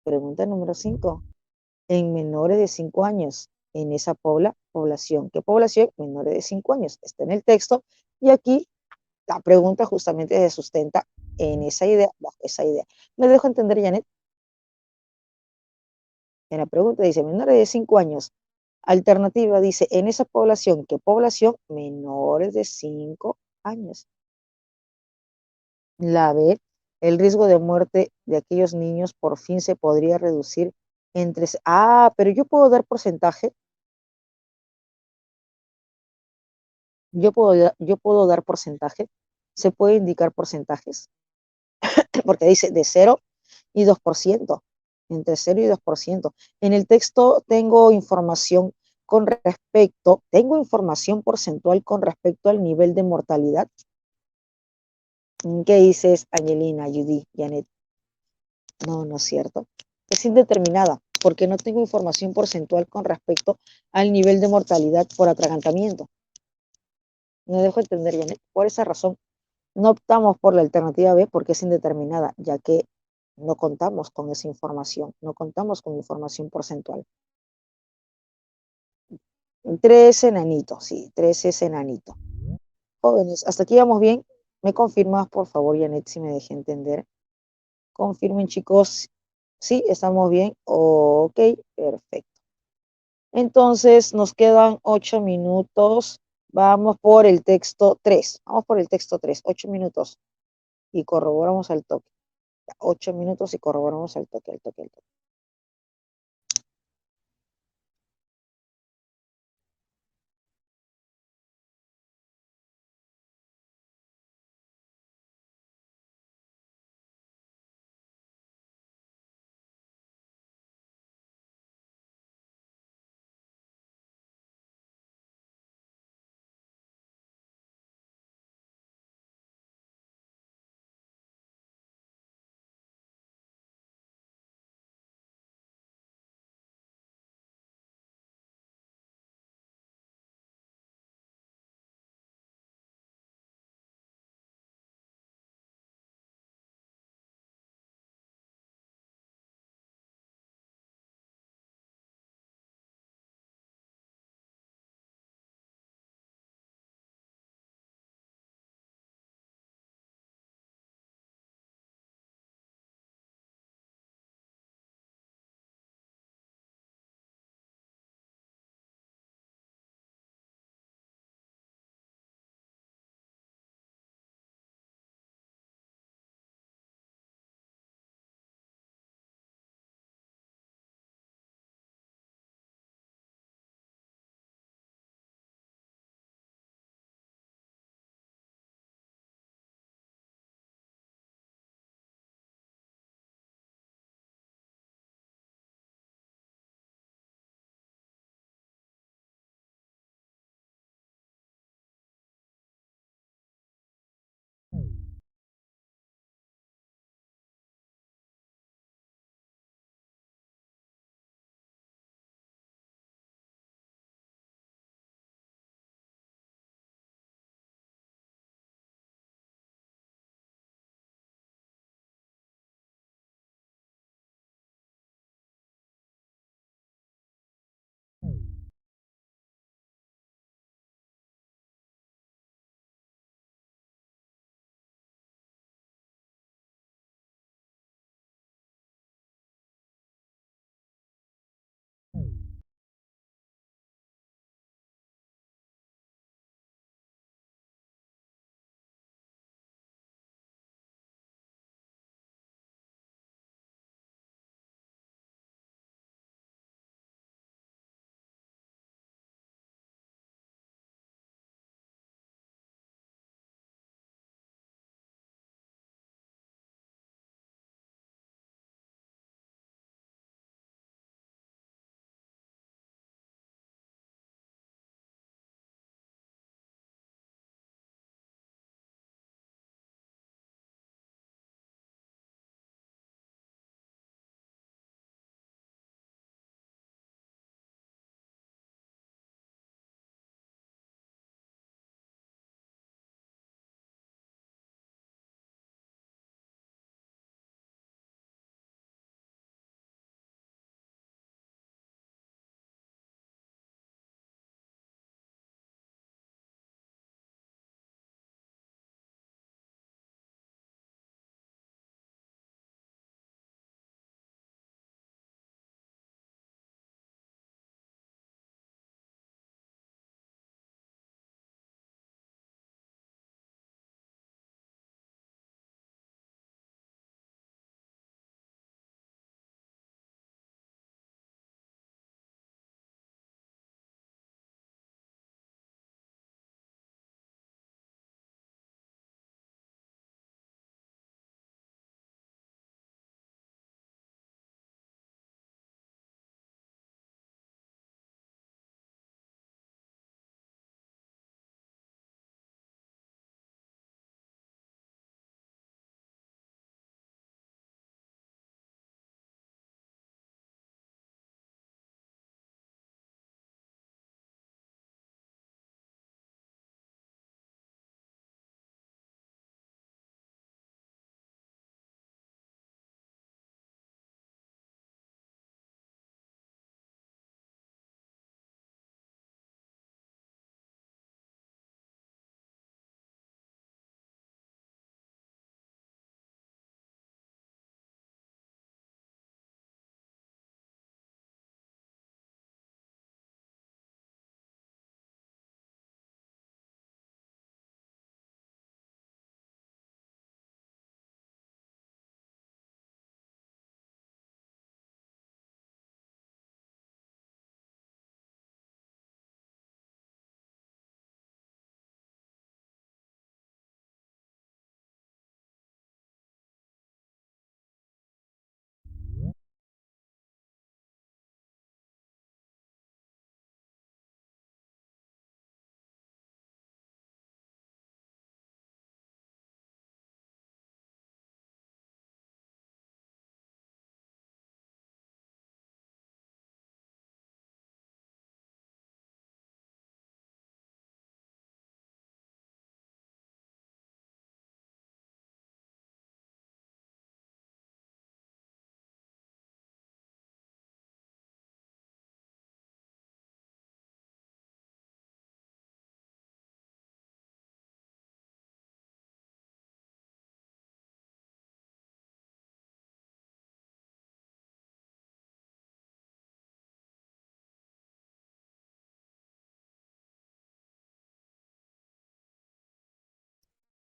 Pregunta número 5. En menores de 5 años, en esa población. ¿Qué población? Menores de 5 años. Está en el texto y aquí la pregunta justamente se sustenta en esa idea, bajo esa idea. ¿Me dejo entender, Janet? En la pregunta dice menores de 5 años. Alternativa dice en esa población. ¿Qué población? Menores de 5 años. La B, el riesgo de muerte de aquellos niños por fin se podría reducir entre... Pero yo puedo dar porcentaje. Yo puedo dar porcentaje. Se puede indicar porcentajes. Porque dice de 0 y 2%. Entre 0 y 2%. En el texto tengo información porcentual con respecto al nivel de mortalidad. ¿Qué dices, Angelina, Judy, Janet? No, no es cierto. Es indeterminada, porque no tengo información porcentual con respecto al nivel de mortalidad por atragantamiento. Me dejo entender, Janet. Por esa razón, no optamos por la alternativa B porque es indeterminada, ya que no contamos con esa información, no contamos con información porcentual. 13 enanitos, sí, 13 es enanito. Jóvenes, hasta aquí vamos bien. ¿Me confirmas, por favor, Janet, si me dejé entender? Confirmen, chicos. Sí, estamos bien. Ok, perfecto. Entonces, nos quedan 8 minutos. Vamos por el texto 3. Vamos por el texto 3. 8 minutos. Y corroboramos al toque. 8 minutos y corroboramos al toque, al toque, al toque.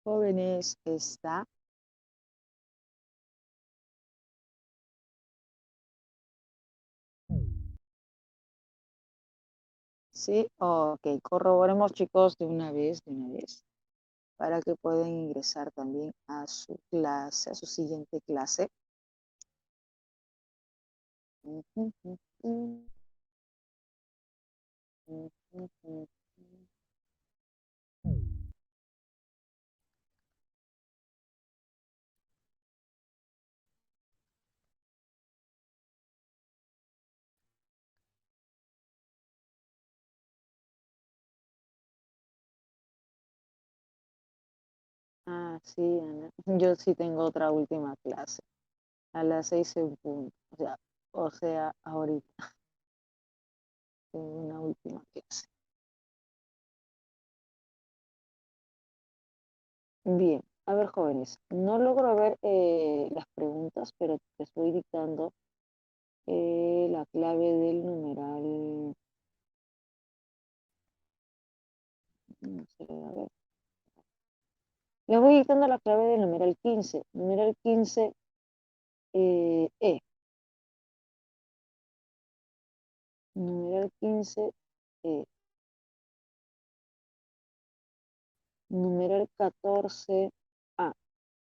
Jóvenes, ¿está? Sí, ok. Corroboremos, chicos, de una vez, para que puedan ingresar también a su clase, a su siguiente clase. Ah, sí, Ana. Yo sí tengo otra última clase, a las 6 en punto. O sea, ahorita tengo una última clase. Bien, a ver, jóvenes, no logro ver las preguntas, pero te estoy dictando la clave del numeral. No sé, a ver. Les voy dictando la clave del numeral 15. Numeral 15, E. Numeral 15, E. Numeral 14, A.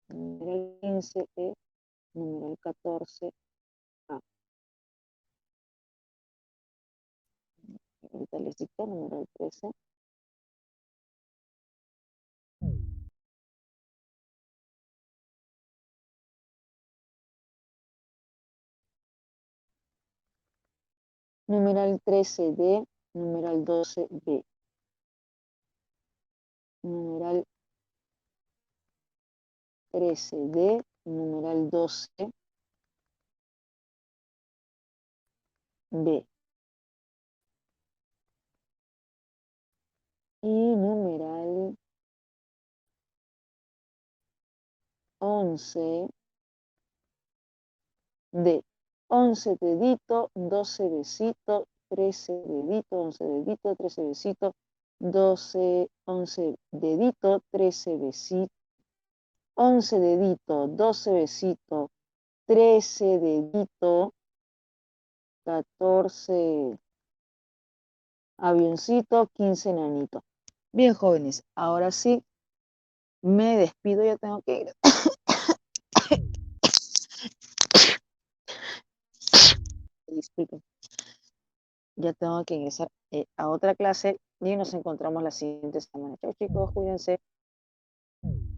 Numeral 15, E. Numeral 14, A. Ahorita les dicto numeral 13. Numeral 13D. Numeral 12B. Numeral 13D. Numeral 12B. Y numeral 11 de 11 dedito, 12 besito, 13 dedito, 11 dedito, 13 besito, 12, 11 dedito, 13 besito, 11 dedito, 12 besito, 13 dedito, 14 avioncito, 15 nanito. Bien, jóvenes, ahora sí me despido, ya tengo que ir. Disculpen, ya tengo que ingresar a otra clase y nos encontramos la siguiente semana. Chao, chicos, cuídense.